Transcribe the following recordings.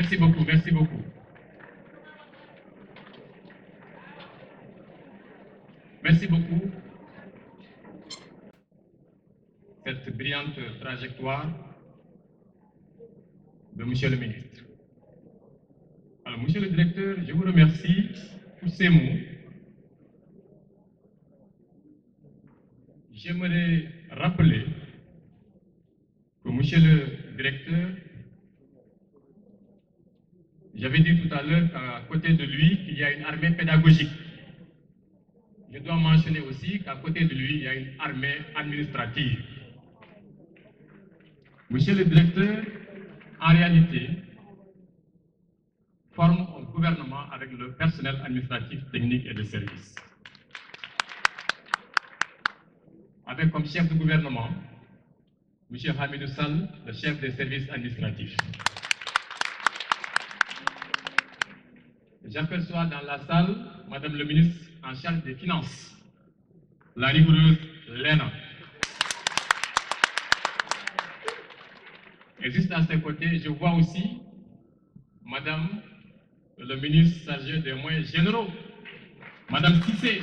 Merci beaucoup, merci beaucoup. Merci beaucoup. Cette brillante trajectoire de Monsieur le ministre. Alors, Monsieur le directeur, je vous remercie pour ces mots. J'aimerais rappeler que Monsieur le directeur, j'avais dit tout à l'heure qu'à côté de lui, il y a une armée pédagogique. Je dois mentionner aussi qu'à côté de lui, il y a une armée administrative. Monsieur le directeur, en réalité, forme un gouvernement avec le personnel administratif, technique et de service. Avec comme chef de gouvernement, M. Hamidou Sall, le chef des services administratifs. J'aperçois dans la salle Madame le ministre en charge des Finances, la rigoureuse Léna. Et juste à ses côtés, je vois aussi Madame le ministre chargé des moyens généraux, Madame Cissé,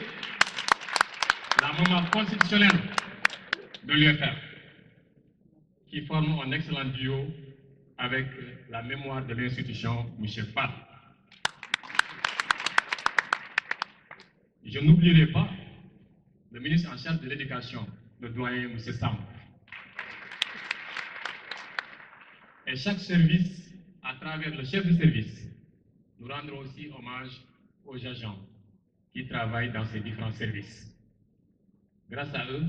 la maman constitutionnelle de l'UFR, qui forme un excellent duo avec la mémoire de l'institution, M. Fall. Je n'oublierai pas le ministre en charge de l'éducation, le doyen M. Sam. Et chaque service, à travers le chef de service, nous rendrons aussi hommage aux agents qui travaillent dans ces différents services. Grâce à eux,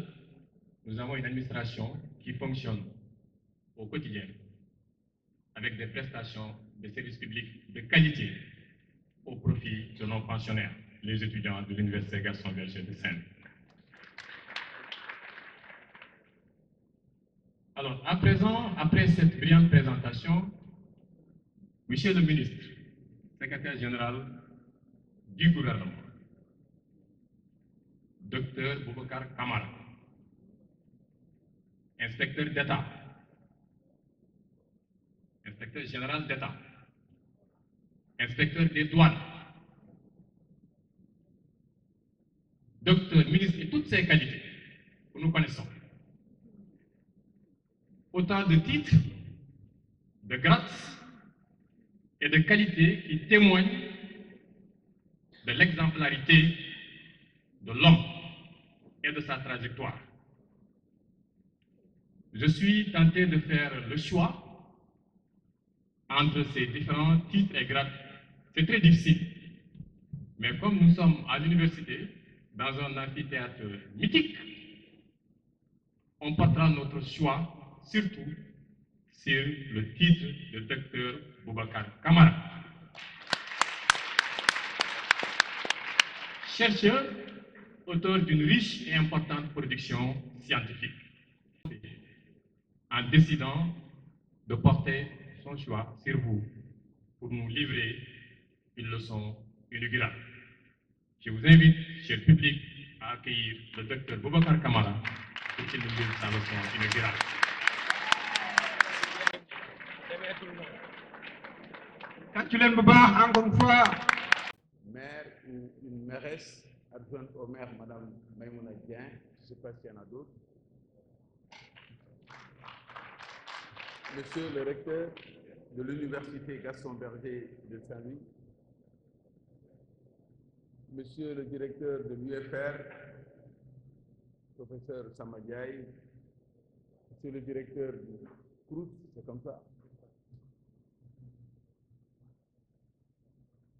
nous avons une administration qui fonctionne au quotidien avec des prestations de services publics de qualité au profit de nos pensionnaires, les étudiants de l'Université Gaston Berger de Seine. Alors, à présent, après cette brillante présentation, Monsieur le ministre, secrétaire général du gouvernement, Dr Boubacar Kamara, inspecteur d'État, inspecteur général d'État, inspecteur des douanes, docteur, ministre et toutes ces qualités que nous connaissons. Autant de titres, de grâces et de qualités qui témoignent de l'exemplarité de l'homme et de sa trajectoire. Je suis tenté de faire le choix entre ces différents titres et grades. C'est très difficile. Mais comme nous sommes à l'université, dans un amphithéâtre mythique, on portera notre choix surtout sur le titre de docteur Boubacar Kamara. Chercheur, auteur d'une riche et importante production scientifique, en décidant de porter son choix sur vous pour nous livrer une leçon inaugurale. Je vous invite, cher public, à accueillir le docteur Boubacar Kamara pour qu'il nous livre sa leçon inaugurale. Quand tu l'aimes pas, encore une fois. Maire ou une mairesse adjointe au maire, Madame Maïmouna Dieng, je ne sais pas s'il y en a d'autres. Monsieur le recteur de l'Université Gaston Berger de Saint-Louis, Monsieur le directeur de l'UFR, professeur Samadiaï, Monsieur le directeur du CRUS, c'est comme ça.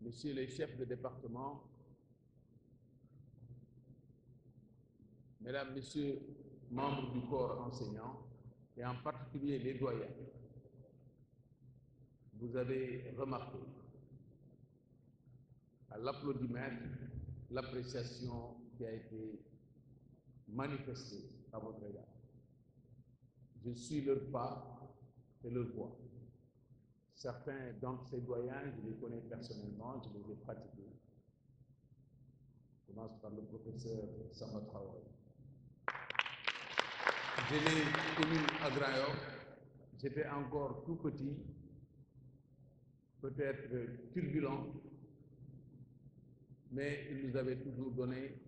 Messieurs les chefs de département, Mesdames, Messieurs, membres du corps enseignant, et en particulier les doyens, vous avez remarqué à l'applaudimètre l'appréciation qui a été manifestée à votre égard. Je suis leur pas et leur voix. Certains d'entre ces doyens, je les connais personnellement, je les ai pratiqués. Je commence par le professeur Samba Traoré. Je l'ai connu à Grand-Yoff, j'étais encore tout petit, peut-être turbulent, mais il nous avait toujours donné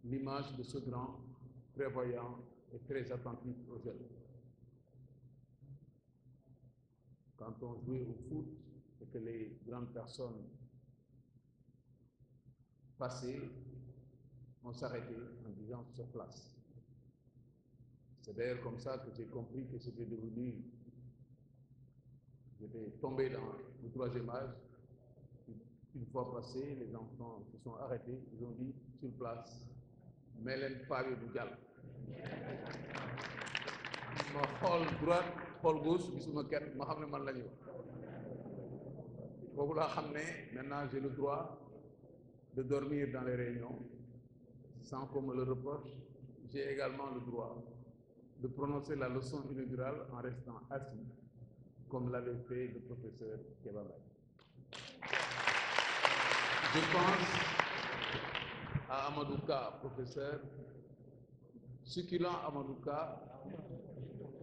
l'image de ce grand, prévoyant et très attentif aux jeunes. Quand on jouait au foot et que les grandes personnes passaient, on s'arrêtait en disant sur place. C'est d'ailleurs comme ça que j'ai compris que c'était devenu, j'étais tombé dans le troisième âge. Une fois passé, les enfants se sont arrêtés, ils ont dit sur place, Melen Pavé Boudjal. Ma xool droite, xool gauche, gisuma kenn, ma xam ne man la ñu boobu laa xam ne maintenant j'ai le droit de dormir dans les réunions sans qu'on me le reproche. J'ai également le droit de prononcer la leçon inaugurale en restant assis, comme l'avait fait le professeur Kéba Mbaye. Je pense à Amadouka, professeur, succulent Amadouka,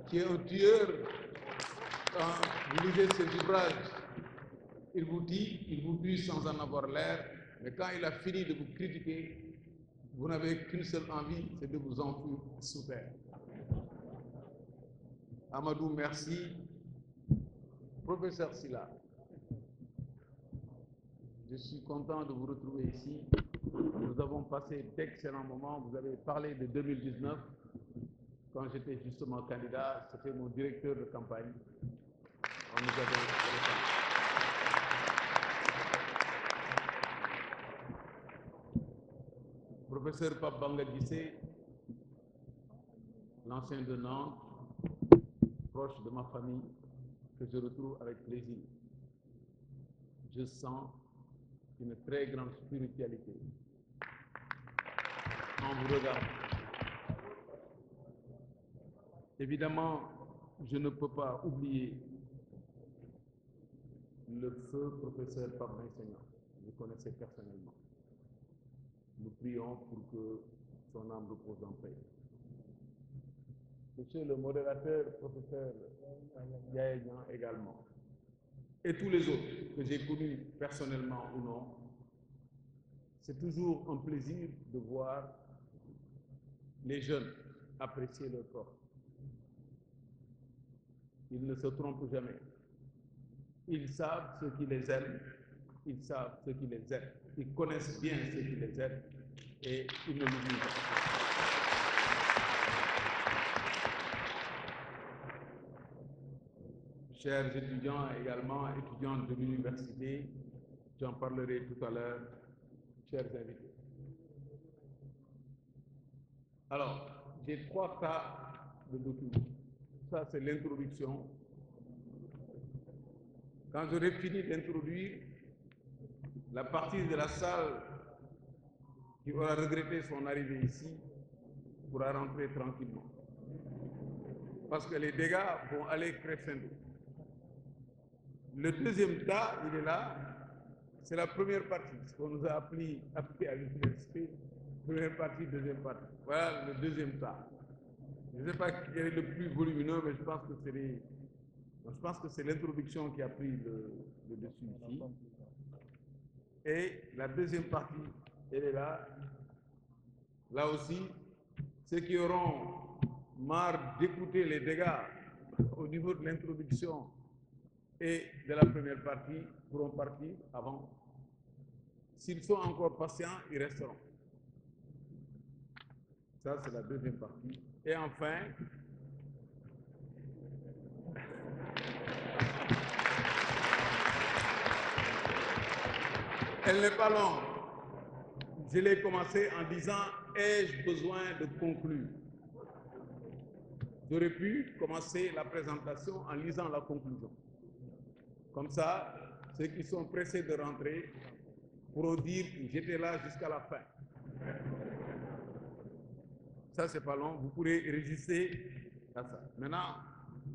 qui est un tueur. Quand vous lisez ses ouvrages, il vous tue sans en avoir l'air, mais quand il a fini de vous critiquer, vous n'avez qu'une seule envie, c'est de vous enfuir sous terre. Amadou, merci. Professeur Sylla, je suis content de vous retrouver ici. Nous avons passé d'excellents moments. Vous avez parlé de 2019. Quand j'étais justement candidat, c'était mon directeur de campagne. On nous avait Professeur Pape Banga Guissé, l'ancien de Nantes, proche de ma famille, que je retrouve avec plaisir. Je sens une très grande spiritualité en vous regardant. Évidemment, je ne peux pas oublier le feu professeur Pape Maïsegna. Je le connaissais personnellement. Nous prions pour que son âme repose en paix. Monsieur le modérateur, professeur Yaënian également. Et tous les autres que j'ai connus personnellement ou non, c'est toujours un plaisir de voir les jeunes apprécier leur corps. Ils ne se trompent jamais. Ils savent ceux qui les aiment, ils savent ceux qui les aiment. Ils connaissent bien ceux qui les aiment et ils ne l'oublient pas. Chers étudiants également, étudiantes de l'université, j'en parlerai tout à l'heure, chers invités. Alors, j'ai 3 cas de documents. Ça, c'est l'introduction. Quand j'aurai fini d'introduire, la partie de la salle qui aura regretté son arrivée ici pourra rentrer tranquillement. Parce que les dégâts vont aller crescendo. Le deuxième tas, il est là, c'est la première partie, ce qu'on nous a appris à l'université, première partie, deuxième partie. Voilà le deuxième tas. Je ne sais pas quel est le plus volumineux, mais je pense que c'est l'introduction qui a pris le dessus ici. Et la deuxième partie, elle est là. Là aussi, ceux qui auront marre d'écouter les dégâts au niveau de l'introduction et de la première partie pourront partir avant. S'ils sont encore patients, ils resteront. Ça, c'est la deuxième partie. Et enfin, elle n'est pas longue. Je l'ai commencé en disant, ai-je besoin de conclure? J'aurais pu commencer la présentation en lisant la conclusion. Comme ça, ceux qui sont pressés de rentrer pourront dire que j'étais là jusqu'à la fin. Ça, c'est pas long. Vous pourrez résister à ça. Maintenant,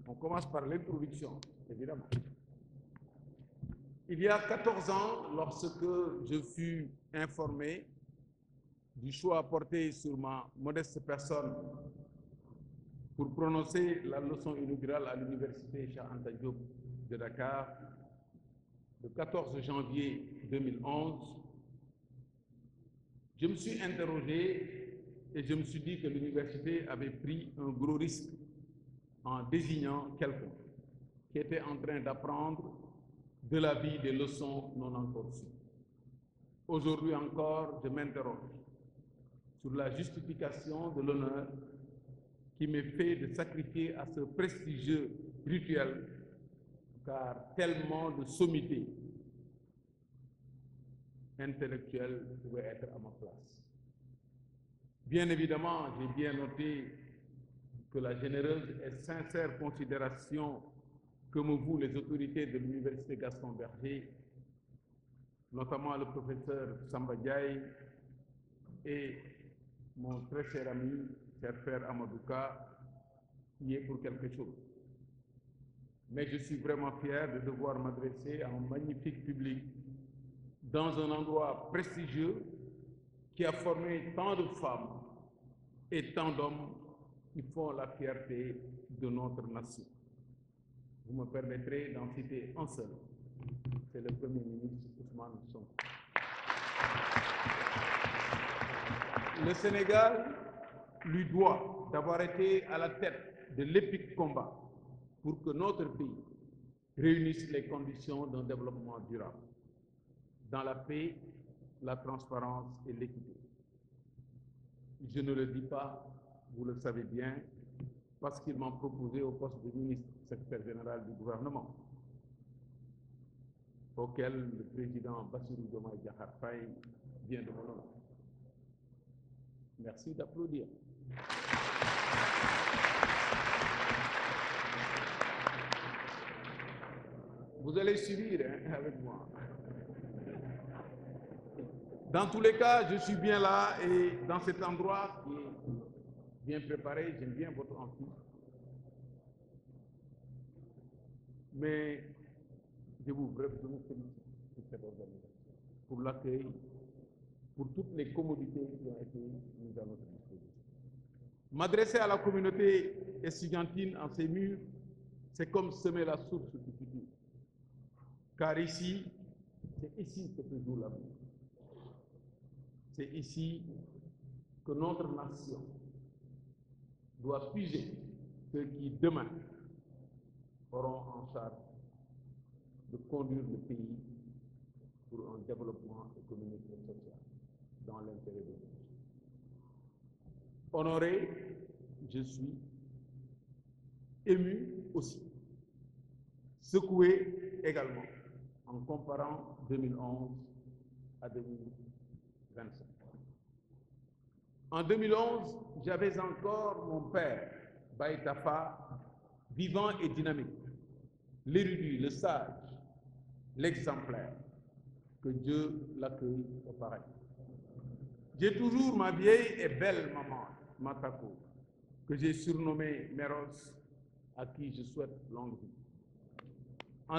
on commence par l'introduction, évidemment. Il y a 14 ans, lorsque je fus informé du choix porté sur ma modeste personne pour prononcer la leçon inaugurale à l'université Cheikh Anta Diop de Dakar, le 14 janvier 2011, je me suis interrogé et je me suis dit que l'université avait pris un gros risque en désignant quelqu'un qui était en train d'apprendre de la vie des leçons non encore sues. Aujourd'hui encore, je m'interroge sur la justification de l'honneur qui m'est fait de sacrifier à ce prestigieux rituel, car tellement de sommité intellectuelle pouvait être à ma place. Bien évidemment, j'ai bien noté que la généreuse et sincère considération que me vouent les autorités de l'Université Gaston Berger, notamment le professeur Samba Diaye et mon très cher ami, cher frère Amadouka, y est pour quelque chose. Mais je suis vraiment fier de devoir m'adresser à un magnifique public dans un endroit prestigieux qui a formé tant de femmes et tant d'hommes qui font la fierté de notre nation. Vous me permettrez d'en citer un seul, c'est le Premier ministre Ousmane Sonko. Le Sénégal lui doit d'avoir été à la tête de l'épique combat pour que notre pays réunisse les conditions d'un développement durable, dans la paix, la transparence et l'équité. Je ne le dis pas, vous le savez bien, parce qu'ils m'ont proposé au poste de ministre secrétaire général du gouvernement, auquel le président Bassirou Diomaye Diakhar Faye vient de mon nom. Merci d'applaudir. Vous allez suivre avec moi. Dans tous les cas, je suis bien là et dans cet endroit qui est bien préparé, j'aime bien votre amphi. Mais je vous félicite pour cette organisation, pour l'accueil, pour toutes les commodités qui ont été mises à notre disposition. M'adresser à la communauté estudiantine en ces murs, c'est comme semer la source du futur. Car ici, c'est ici que se joue l'avenir. C'est ici que notre nation doit puiser ceux qui, demain, auront en charge de conduire le pays pour un développement économique et social dans l'intérêt de tous. Honoré, je suis, ému aussi, secoué également, en comparant 2011 à 2025. En 2011, j'avais encore mon père, Baye Tafa, vivant et dynamique, l'érudit, le sage, l'exemplaire. Que Dieu l'accueille au paradis. J'ai toujours ma vieille et belle maman, Matako, que j'ai surnommée Méros, à qui je souhaite longue vie. En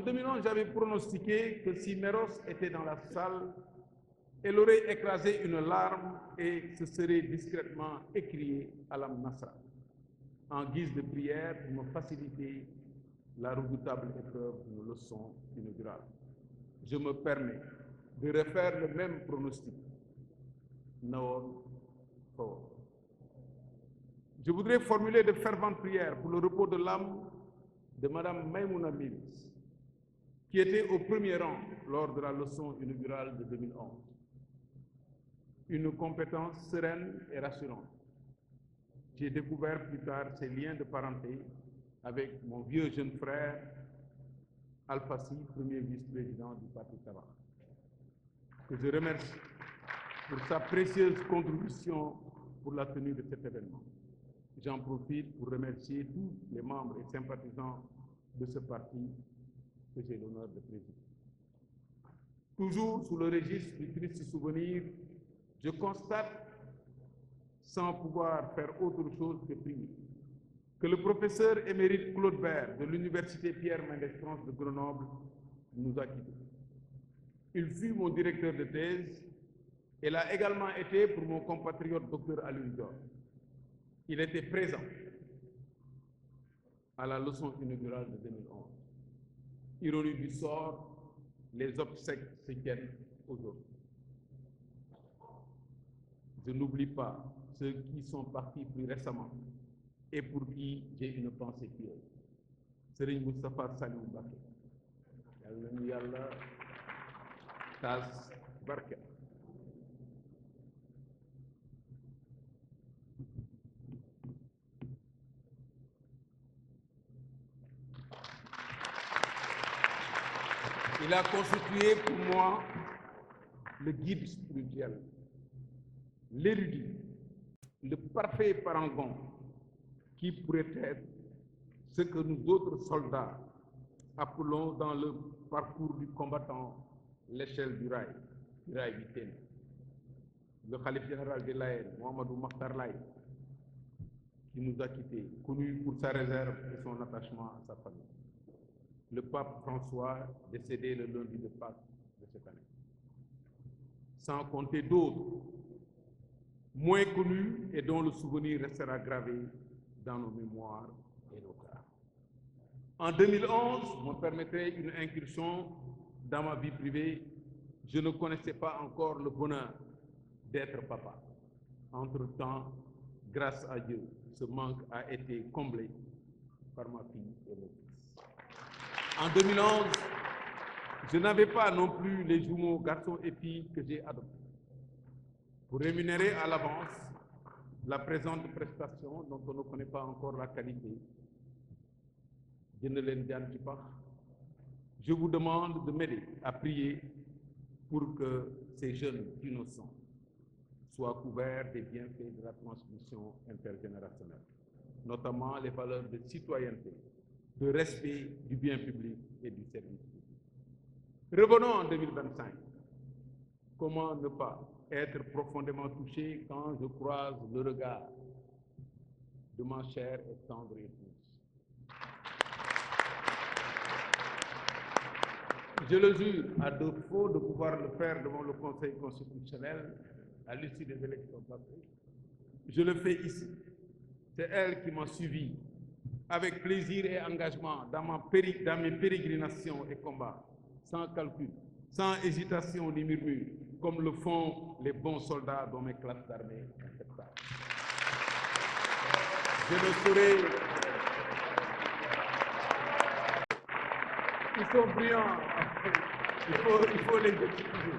2011, j'avais pronostiqué que si Méros était dans la salle, elle aurait écrasé une larme et se serait discrètement écriée à la Nasra, en guise de prière pour me faciliter la redoutable épreuve d'une leçon inaugurale. Je me permets de refaire le même pronostic. Naon Fawad. Je voudrais formuler de ferventes prières pour le repos de l'âme de Madame Maïmouna Mills, qui était au premier rang lors de la leçon inaugurale de 2011. Une compétence sereine et rassurante. J'ai découvert plus tard ses liens de parenté avec mon vieux jeune frère, Al-Fassi, premier vice-président du Parti Tabac, que je remercie pour sa précieuse contribution pour la tenue de cet événement. J'en profite pour remercier tous les membres et sympathisants de ce parti que j'ai l'honneur de présider. Toujours sous le registre du triste souvenir, je constate, sans pouvoir faire autre chose que prier, que le professeur émérite Claude Bert de l'Université Pierre Mendès France de Grenoble nous a quittés. Il fut mon directeur de thèse et l'a également été pour mon compatriote Dr Alioune Dior. Il était présent à la leçon inaugurale de 2011. Ironie du sort, les obsèques se tiennent aujourd'hui. Je n'oublie pas ceux qui sont partis plus récemment et pour qui j'ai une pensée pieuse. Serigne Moustapha Saliou Mbacké, yàlla nañu yàlla taas barke. Il a constitué pour moi le guide spirituel, l'érudit, le parfait parangon qui pourrait être ce que nous autres soldats appelons dans le parcours du combattant l'échelle du rail Vitène. Le khalife général de Layène, Mouhamadou Makhtar Laye, qui nous a quittés, connu pour sa réserve et son attachement à sa famille. Le pape François, décédé le lundi de Pâques de cette année. Sans compter d'autres, moins connus et dont le souvenir restera gravé dans nos mémoires et nos cœurs. En 2011, me permettrait une incursion dans ma vie privée. Je ne connaissais pas encore le bonheur d'être papa. Entre-temps, grâce à Dieu, ce manque a été comblé par ma fille et mon fils. En 2011, je n'avais pas non plus les jumeaux garçons et filles que j'ai adoptés. Pour rémunérer à l'avance la présente prestation dont on ne connaît pas encore la qualité, je vous demande de m'aider à prier pour que ces jeunes innocents soient couverts des bienfaits de la transmission intergénérationnelle, notamment les valeurs de citoyenneté, de respect du bien public et du service public. Revenons en 2025. Comment ne pas être profondément touché quand je croise le regard de ma chère et tendre épouse? Je le jure, à défaut de pouvoir le faire devant le Conseil constitutionnel à l'issue des élections passées, je le fais ici. C'est elle qui m'a suivi avec plaisir et engagement dans mes pérégrinations et combats, sans calcul, sans hésitation ni murmure, comme le font les bons soldats dans mes classes d'armée inceptables. Je ne saurais... Ils sont brillants, il faut les excuser.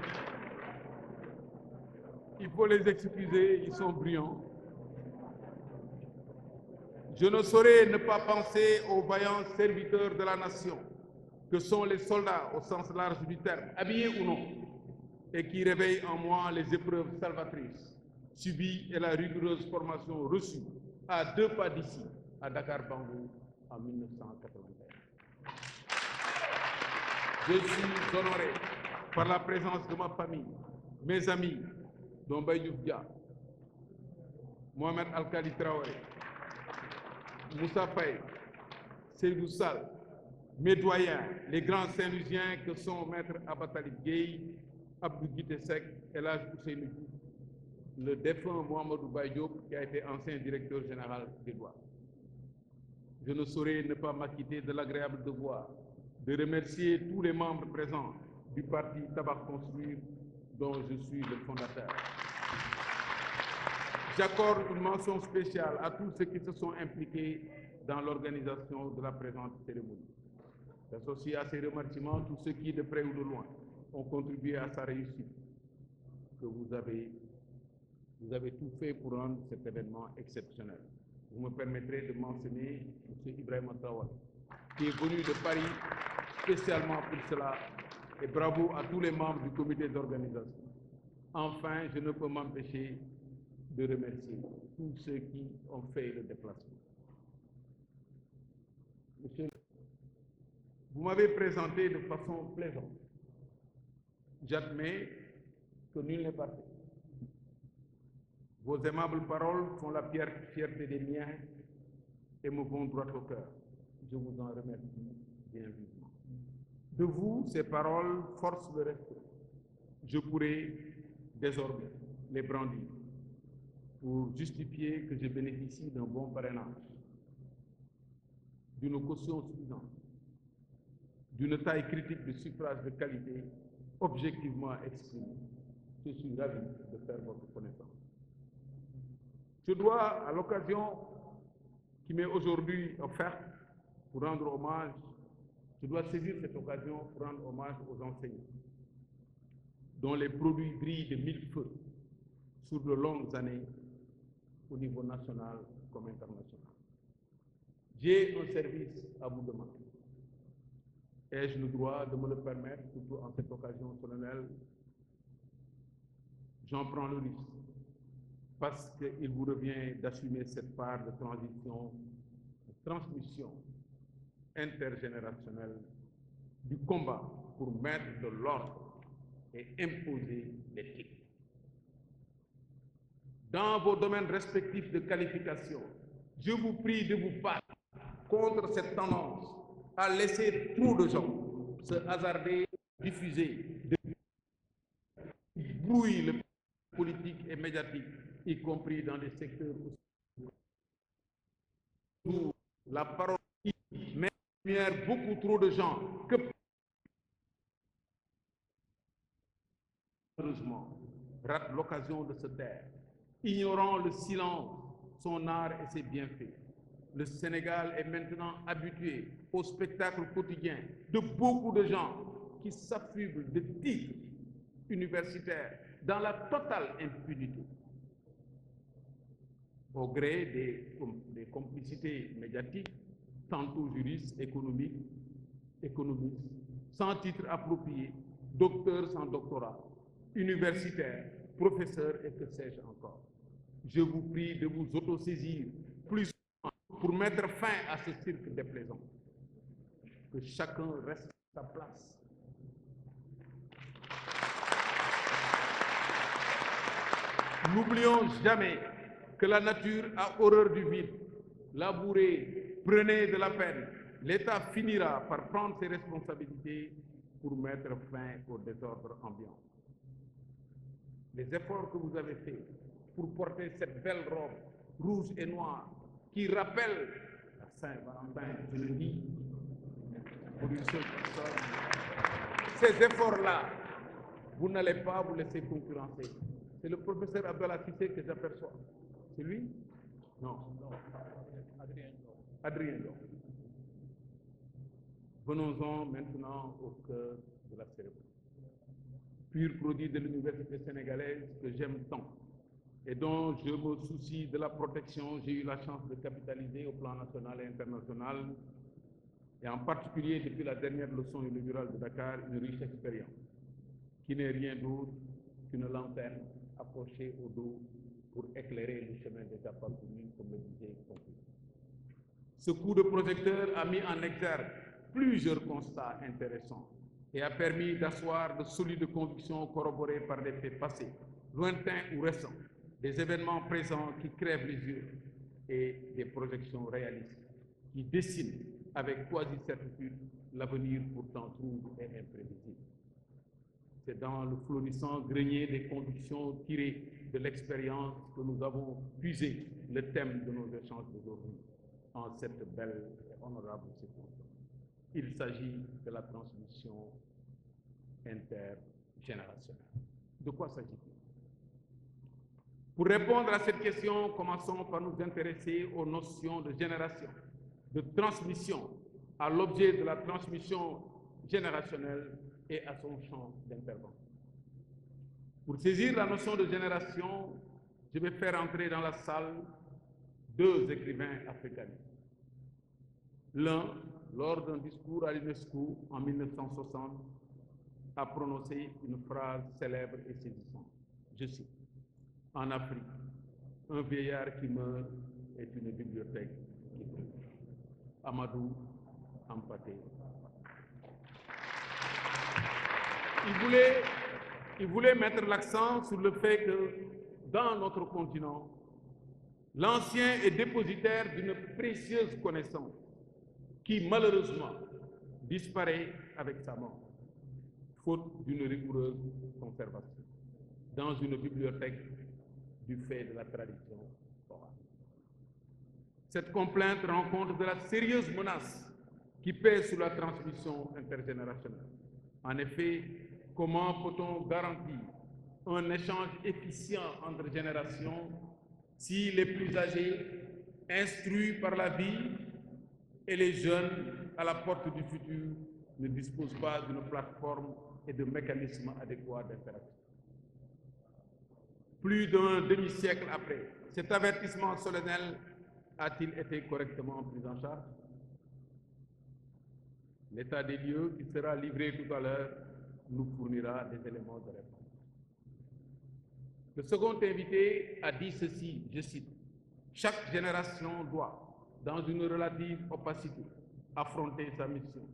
Il faut les excuser, ils sont brillants. Je ne saurais ne pas penser aux vaillants serviteurs de la nation, que sont les soldats au sens large du terme, habillés ou non, et qui réveillent en moi les épreuves salvatrices subies et la rigoureuse formation reçue à 2 pas d'ici, à Dakar-Bangou, en 1981. Je suis honoré par la présence de ma famille, mes amis, dont Bayouf Dia, Mohamed Al-Khali Traoré, Moussa Faye, Seydou Sall, mes doyens, les grands Saint-Louisiens que sont Maître Abatalib Gueye, Abdou Guitesek et Elhadj Ousseynou Diouf, le défunt Mohamedou Baye-Diop qui a été ancien directeur général des douanes. Je ne saurais ne pas m'acquitter de l'agréable devoir de remercier tous les membres présents du parti Tabac Construire dont je suis le fondateur. J'accorde une mention spéciale à tous ceux qui se sont impliqués dans l'organisation de la présente cérémonie. J'associe à ces remerciements tous ceux qui, de près ou de loin, ont contribué à sa réussite, que vous avez tout fait pour rendre cet événement exceptionnel. Vous me permettrez de mentionner M. Ibrahima Traoré, qui est venu de Paris spécialement pour cela, et bravo à tous les membres du comité d'organisation. Enfin, je ne peux m'empêcher de remercier tous ceux qui ont fait le déplacement. Monsieur, vous m'avez présenté de façon plaisante. J'admets que nul n'est parfait. Vos aimables paroles font la fierté des miens et me vont droit au cœur. Je vous en remercie bien vivement. De vous, ces paroles forcent le respect. Je pourrais désormais les brandir pour justifier que je bénéficie d'un bon parrainage. d'une caution suffisante, d'une taille critique de suffrage de qualité objectivement exprimée. Je suis ravi de faire votre connaissance. Je dois, à l'occasion qui m'est aujourd'hui offerte pour rendre hommage, je dois saisir cette occasion pour rendre hommage aux enseignants, dont les produits brillent de mille feux sur de longues années au niveau national comme international. J'ai un service à vous demander. Ai-je le droit de me le permettre, surtout en cette occasion solennelle? J'en prends le risque, parce qu'il vous revient d'assumer cette part de transition, de transmission intergénérationnelle du combat pour mettre de l'ordre et imposer l'éthique. Dans vos domaines respectifs de qualification, je vous prie de vous battre contre cette tendance à laisser trop de gens se hasarder, diffuser, brouiller le politique et médiatique, y compris dans des secteurs où la parole met en lumière beaucoup trop de gens que malheureusement ratent l'occasion de se taire, ignorant le silence, son art et ses bienfaits. Le Sénégal est maintenant habitué au spectacle quotidien de beaucoup de gens qui s'affublent de titres universitaires dans la totale impunité. Au gré des complicités médiatiques, tantôt juristes, économistes, sans titre approprié, docteurs sans doctorat, universitaires, professeurs et que sais-je encore. Je vous prie de vous autosaisir plus pour mettre fin à ce cirque déplaisant. Que chacun reste à sa place. N'oublions jamais que la nature a horreur du vide. Labourez, prenez de la peine. L'État finira par prendre ses responsabilités pour mettre fin au désordre ambiant. Les efforts que vous avez faits pour porter cette belle robe rouge et noire qui rappelle la Saint-Valentin, je le dis, pour une seule personne. Ces efforts-là, vous n'allez pas vous laisser concurrencer. C'est le professeur Abdallah Cissé que j'aperçois. C'est lui? Non. Adrien Lo. Venons-en maintenant au cœur de la cérémonie. Pur produit de l'université sénégalaise que j'aime tant et dont je me soucie de la protection, j'ai eu la chance de capitaliser au plan national et international, et en particulier depuis la dernière leçon inaugurale de Dakar, une riche expérience, qui n'est rien d'autre qu'une lanterne accrochée au dos pour éclairer le chemin déjà parcouru, comme le disait Confucius. Ce coup de projecteur a mis en exergue plusieurs constats intéressants et a permis d'asseoir de solides convictions corroborées par des faits passés, lointains ou récents, des événements présents qui crèvent les yeux et des projections réalistes qui dessinent avec quasi-certitude l'avenir pourtant trouble et imprévisible. C'est dans le florissant grenier des convictions tirées de l'expérience que nous avons puisé le thème de nos échanges d'aujourd'hui en cette belle et honorable circonstance. Il s'agit de la transmission intergénérationnelle. De quoi s'agit-il? Pour répondre à cette question, commençons par nous intéresser aux notions de génération, de transmission, à l'objet de la transmission générationnelle et à son champ d'intervention. Pour saisir la notion de génération, je vais faire entrer dans la salle deux écrivains africanistes. L'un, lors d'un discours à l'UNESCO en 1960, a prononcé une phrase célèbre et saisissante. Je cite: en Afrique, un vieillard qui meurt est une bibliothèque qui brûle. Amadou Hampâté. Il voulait mettre l'accent sur le fait que dans notre continent, l'ancien est dépositaire d'une précieuse connaissance qui malheureusement disparaît avec sa mort, faute d'une rigoureuse conservation, dans une bibliothèque du fait de la tradition orale. Cette complainte rend compte de la sérieuse menace qui pèse sur la transmission intergénérationnelle. En effet, comment peut-on garantir un échange efficient entre générations si les plus âgés, instruits par la vie, et les jeunes à la porte du futur ne disposent pas d'une plateforme et de mécanismes adéquats d'interaction? Plus d'un demi-siècle après, cet avertissement solennel a-t-il été correctement pris en charge? L'état des lieux qui sera livré tout à l'heure nous fournira des éléments de réponse. Le second invité a dit ceci, je cite, « Chaque génération doit, dans une relative opacité, affronter sa mission,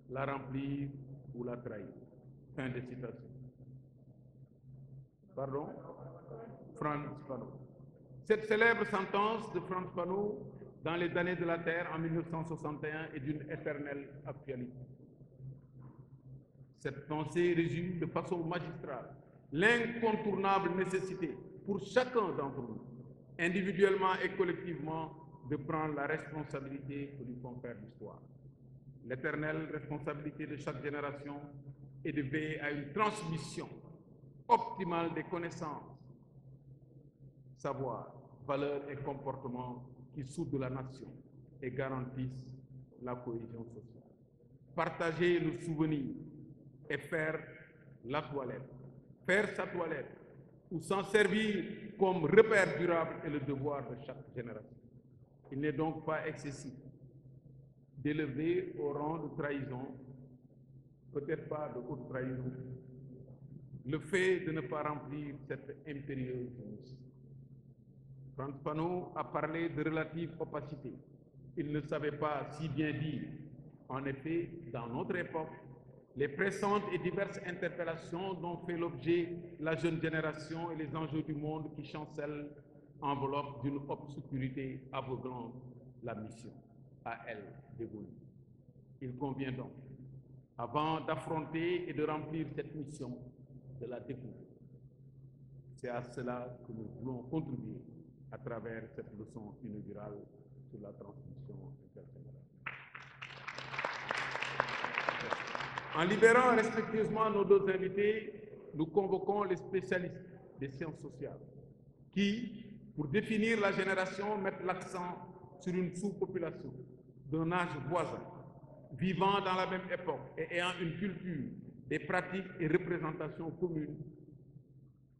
la remplir ou la trahir. » Fin de citation. Pardon? Frantz Fanon. Cette célèbre sentence de Frantz Fanon dans Les damnés de la Terre en 1961 est d'une éternelle actualité. Cette pensée résume de façon magistrale l'incontournable nécessité pour chacun d'entre nous, individuellement et collectivement, de prendre la responsabilité que lui confère l'histoire. L'éternelle responsabilité de chaque génération est de veiller à une transmission optimale des connaissances, savoirs, valeurs et comportements qui soudent la nation et garantissent la cohésion sociale. Partager le souvenir et faire la toilette, faire sa toilette ou s'en servir comme repère durable est le devoir de chaque génération. Il n'est donc pas excessif d'élever au rang de trahison, peut-être pas de haute trahison, le fait de ne pas remplir cette impérieuse mission. Frantz Fanon a parlé de relative opacité. Il ne savait pas si bien dire. En effet, dans notre époque, les pressantes et diverses interpellations dont fait l'objet la jeune génération et les enjeux du monde qui chancellent enveloppent d'une obscurité aveuglante la mission à elle d'évoluer. Il convient donc, avant d'affronter et de remplir cette mission, de la découvrir. C'est à cela que nous voulons contribuer à travers cette leçon inaugurale sur la transmission intergénérationnelle. En libérant respectueusement nos deux invités, nous convoquons les spécialistes des sciences sociales qui, pour définir la génération, mettent l'accent sur une sous-population d'un âge voisin, vivant dans la même époque et ayant une culture, des pratiques et représentations communes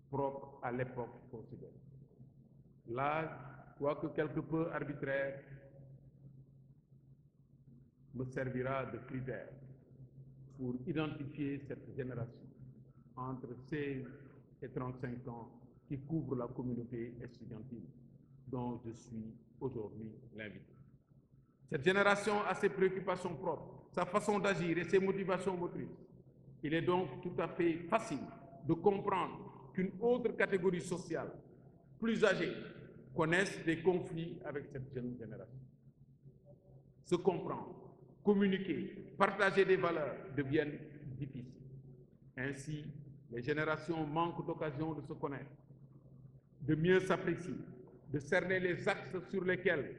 propres à l'époque considérée. L'âge, quoique quelque peu arbitraire, me servira de critère pour identifier cette génération entre 16 et 35 ans qui couvre la communauté estudiantine dont je suis aujourd'hui l'invité. Cette génération a ses préoccupations propres, sa façon d'agir et ses motivations motrices. Il est donc tout à fait facile de comprendre qu'une autre catégorie sociale, plus âgée, connaisse des conflits avec cette jeune génération. Se comprendre, communiquer, partager des valeurs deviennent difficiles. Ainsi, les générations manquent d'occasion de se connaître, de mieux s'apprécier, de cerner les axes sur lesquels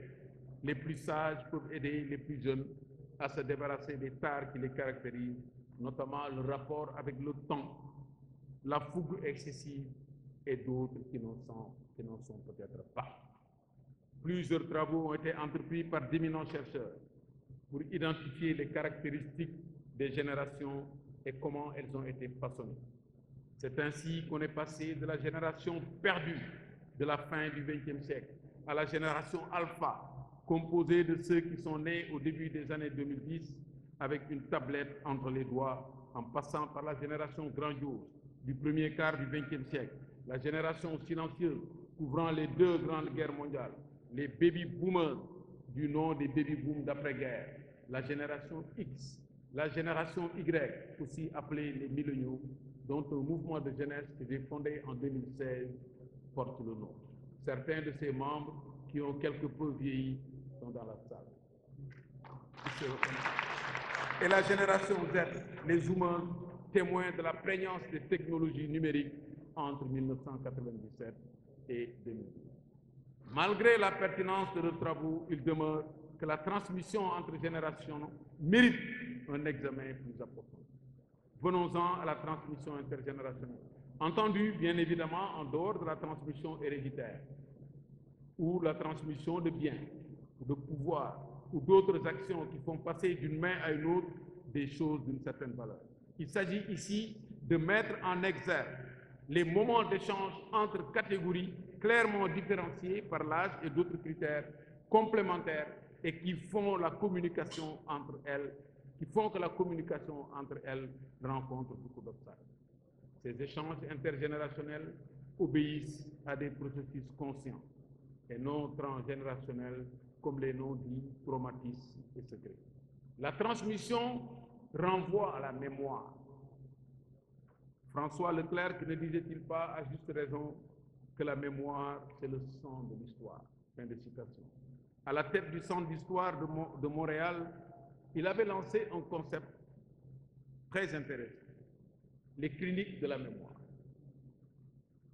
les plus sages peuvent aider les plus jeunes à se débarrasser des tares qui les caractérisent, notamment le rapport avec le temps, la fougue excessive et d'autres qui n'en sont peut-être pas. Plusieurs travaux ont été entrepris par d'éminents chercheurs pour identifier les caractéristiques des générations et comment elles ont été façonnées. C'est ainsi qu'on est passé de la génération perdue de la fin du XXe siècle à la génération alpha, composée de ceux qui sont nés au début des années 2010 avec une tablette entre les doigts, en passant par la génération grandiose du premier quart du XXe siècle, la génération silencieuse couvrant les deux grandes guerres mondiales, les baby-boomers du nom des baby-booms d'après-guerre, la génération X, la génération Y, aussi appelée les milléniaux, dont un mouvement de jeunesse que j'ai fondé en 2016 porte le nom. Certains de ses membres qui ont quelque peu vieilli sont dans la salle. Et la génération Z, les Zoomers, témoins de la prégnance des technologies numériques entre 1997 et 2012. Malgré la pertinence de leurs travaux, il demeure que la transmission entre générations mérite un examen plus approfondi. Venons-en à la transmission intergénérationnelle. Entendu, bien évidemment, en dehors de la transmission héréditaire, ou la transmission de biens, ou de pouvoir, ou d'autres actions qui font passer d'une main à une autre des choses d'une certaine valeur. Il s'agit ici de mettre en exergue les moments d'échange entre catégories clairement différenciées par l'âge et d'autres critères complémentaires et qui font la communication entre elles, qui font que la communication entre elles rencontre beaucoup d'obstacles. Ces échanges intergénérationnels obéissent à des processus conscients et non transgénérationnels comme les noms dits traumatismes et secrets. La transmission renvoie à la mémoire. François Leclerc ne disait-il pas à juste raison que la mémoire, c'est le sang de l'histoire? Fin de citation. À la tête du Centre d'histoire de Montréal, il avait lancé un concept très intéressant, les cliniques de la mémoire,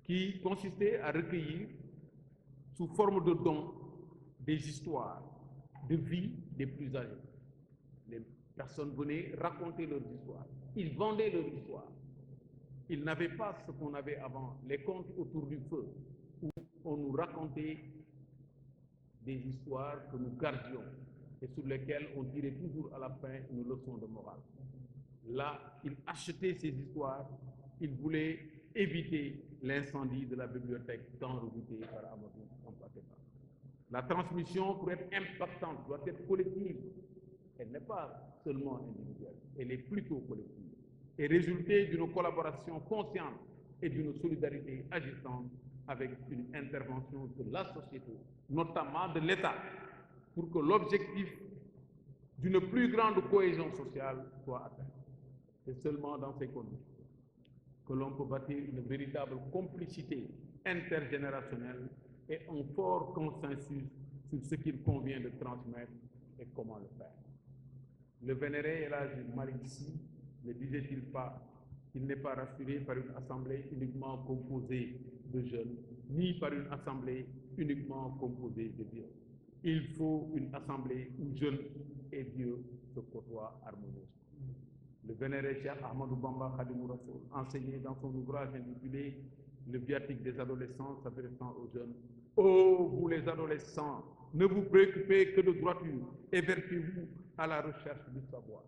qui consistait à recueillir sous forme de dons des histoires de vie des plus âgés. Les personnes venaient raconter leurs histoires. Ils vendaient leurs histoires. Ils n'avaient pas ce qu'on avait avant, les contes autour du feu, où on nous racontait des histoires que nous gardions et sur lesquelles on tirait toujours à la fin une leçon de morale. Là, ils achetaient ces histoires, ils voulaient éviter l'incendie de la bibliothèque tant redoutée par Amadou Hampâté-Bâ. La transmission, pour être impactante, doit être collective. Elle n'est pas seulement individuelle, elle est plutôt collective et résulter d'une collaboration consciente et d'une solidarité agissante avec une intervention de la société, notamment de l'État, pour que l'objectif d'une plus grande cohésion sociale soit atteint. C'est seulement dans ces conditions que l'on peut bâtir une véritable complicité intergénérationnelle et un fort consensus sur ce qu'il convient de transmettre et comment le faire. Le vénéré Elhadji Malick Sy ne disait-il pas qu'il n'est pas rassuré par une assemblée uniquement composée de jeunes, ni par une assemblée uniquement composée de vieux. Il faut une assemblée où jeunes et vieux se côtoient harmonieusement. Le vénéré Cheikh Ahmadou Bamba Khadimou Rassoul enseignait dans son ouvrage intitulé Le viatique des adolescents s'adressant aux jeunes: ô vous les adolescents, ne vous préoccupez que de droiture, évertuez-vous à la recherche du savoir.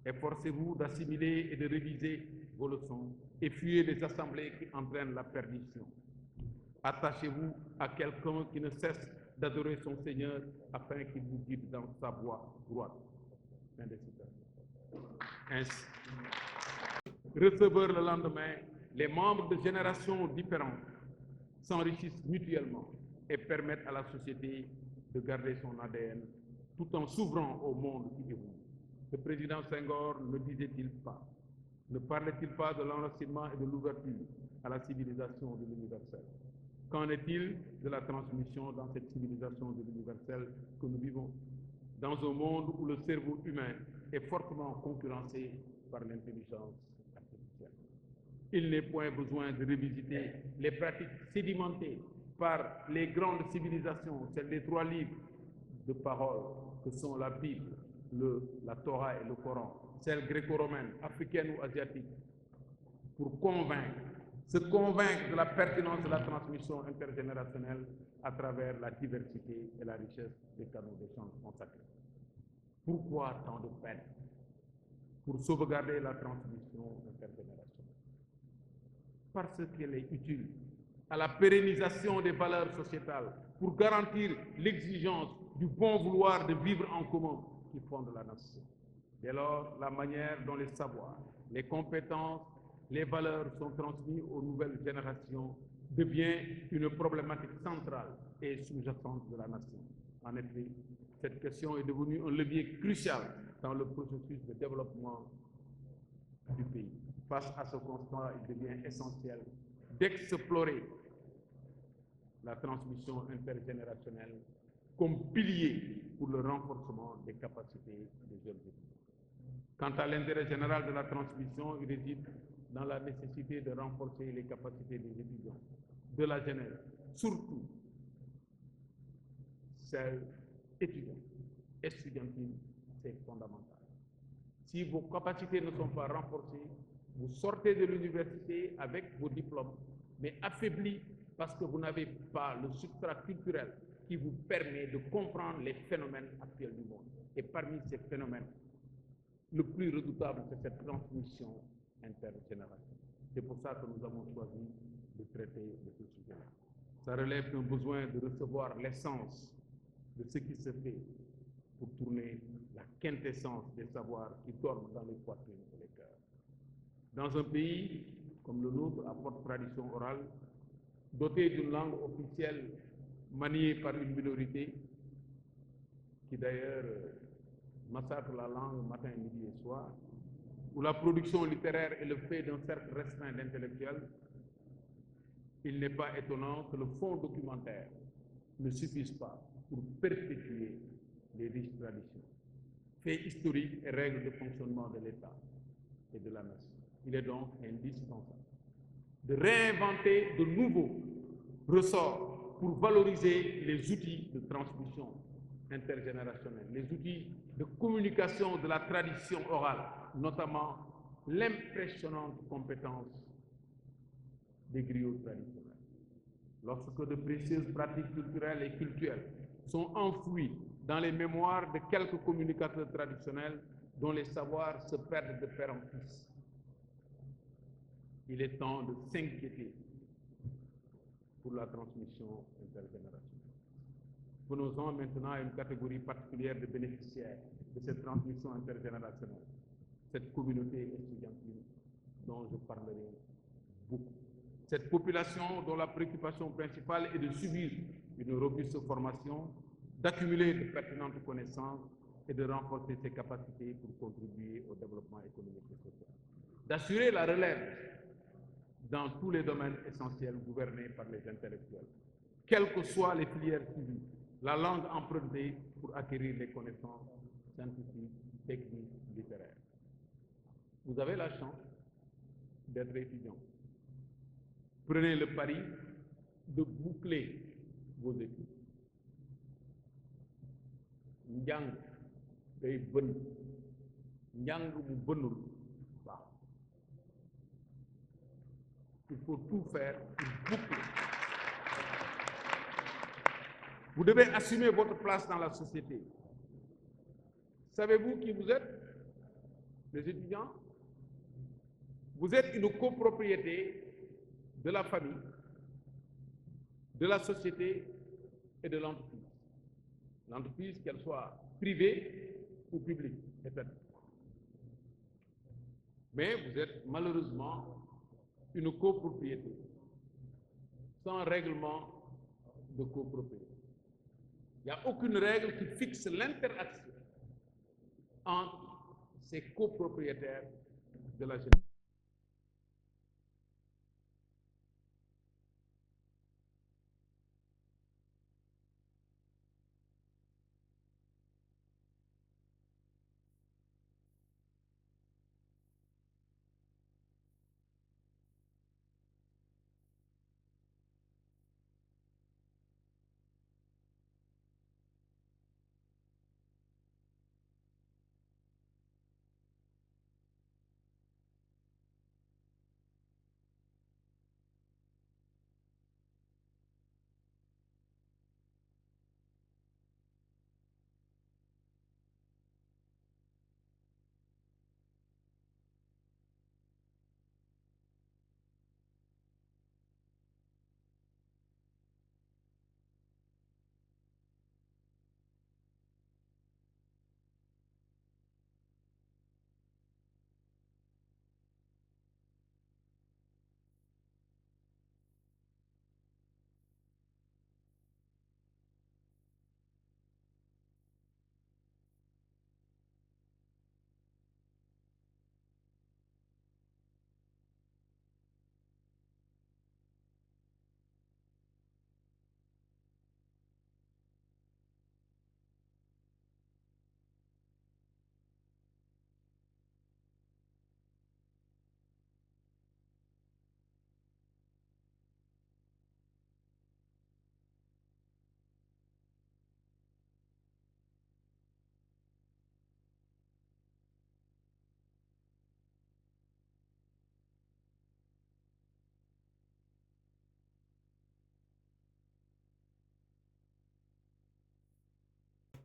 Efforcez-vous d'assimiler et de réviser vos leçons et fuyez les assemblées qui entraînent la perdition. Attachez-vous à quelqu'un qui ne cesse d'adorer son Seigneur afin qu'il vous guide dans sa voie droite. Fin de citation. Ainsi, receveur le lendemain, les membres de générations différentes s'enrichissent mutuellement et permettent à la société de garder son ADN tout en s'ouvrant au monde qui évolue. Le président Senghor ne disait-il pas, ne parlait-il pas de l'enracinement et de l'ouverture à la civilisation de l'universel? Qu'en est-il de la transmission dans cette civilisation de l'universel que nous vivons, dans un monde où le cerveau humain est fortement concurrencé par l'intelligence artificielle? Il n'est point besoin de revisiter les pratiques sédimentées par les grandes civilisations, celles des 3 livres de parole que sont la Bible, la Torah et le Coran, celles gréco-romaines, africaines ou asiatiques, pour se convaincre de la pertinence de la transmission intergénérationnelle à travers la diversité et la richesse des canaux d'échange consacrés. Pourquoi tant de peine pour sauvegarder la transmission intergénérationnelle? Parce qu'elle est utile à la pérennisation des valeurs sociétales pour garantir l'exigence du bon vouloir de vivre en commun qui fonde la nation. Dès lors, la manière dont les savoirs, les compétences, les valeurs sont transmis aux nouvelles générations devient une problématique centrale et sous-jacente de la nation. En effet, cette question est devenue un levier crucial dans le processus de développement du pays. Face à ce constat, il devient essentiel d'explorer la transmission intergénérationnelle comme pilier pour le renforcement des capacités des jeunes étudiants. Quant à l'intérêt général de la transmission, il réside dans la nécessité de renforcer les capacités des étudiants, de la jeunesse surtout celle étudiante, estudiantine, c'est fondamental. Si vos capacités ne sont pas renforcées, vous sortez de l'université avec vos diplômes, mais affaiblis parce que vous n'avez pas le substrat culturel qui vous permet de comprendre les phénomènes actuels du monde. Et parmi ces phénomènes, le plus redoutable, c'est cette transmission intergénérationnelle. C'est pour ça que nous avons choisi de traiter de ce sujet. Ça relève d'un besoin de recevoir l'essence de ce qui se fait pour tourner la quintessence des savoirs qui dorment dans les poitrines et les cœurs. Dans un pays comme le nôtre, à forte tradition orale, doté d'une langue officielle maniée par une minorité, qui d'ailleurs massacre la langue matin, midi et soir, où la production littéraire est le fait d'un cercle restreint d'intellectuels, il n'est pas étonnant que le fonds documentaire ne suffise pas pour perpétuer les riches traditions, faits historiques et règles de fonctionnement de l'État et de la nation. Il est donc indispensable de réinventer de nouveaux ressorts pour valoriser les outils de transmission intergénérationnelle, les outils de communication de la tradition orale, notamment l'impressionnante compétence des griots traditionnels. Lorsque de précieuses pratiques culturelles et cultuelles sont enfouies dans les mémoires de quelques communicateurs traditionnels dont les savoirs se perdent de père en fils, il est temps de s'inquiéter pour la transmission intergénérationnelle. Venons-en maintenant à une catégorie particulière de bénéficiaires de cette transmission intergénérationnelle, cette communauté estudiantine dont je parlerai beaucoup. Cette population dont la préoccupation principale est de subir une robuste formation, d'accumuler de pertinentes connaissances et de renforcer ses capacités pour contribuer au développement économique et social. D'assurer la relève dans tous les domaines essentiels gouvernés par les intellectuels, quelles que soient les filières suivies, la langue empruntée pour acquérir les connaissances scientifiques, techniques, littéraires. Vous avez la chance d'être étudiant. Prenez le pari de boucler vos études. Njàng day bën, njàng mu bënul waaw. Il faut tout faire pour boucler. Vous devez assumer votre place dans la société. Savez-vous qui vous êtes, les étudiants? Vous êtes une copropriété de la famille, de la société et de l'entreprise. L'entreprise, qu'elle soit privée ou publique, etc. Mais vous êtes malheureusement une copropriété, sans règlement de copropriété. Il n'y a aucune règle qui fixe l'interaction entre ces copropriétaires de la génération.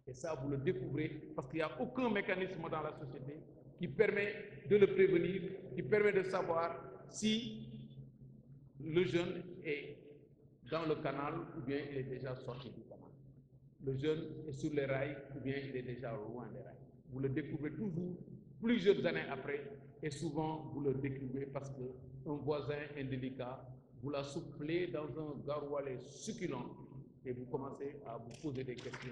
Et ça, vous le découvrez parce qu'il n'y a aucun mécanisme dans la société qui permet de le prévenir, qui permet de savoir si le jeune est dans le canal ou bien il est déjà sorti du canal. Le jeune est sur les rails ou bien il est déjà loin des rails. Vous le découvrez toujours plusieurs années après et souvent vous le découvrez parce qu'un voisin indélicat vous l'a soufflé dans un garoualet succulent et vous commencez à vous poser des questions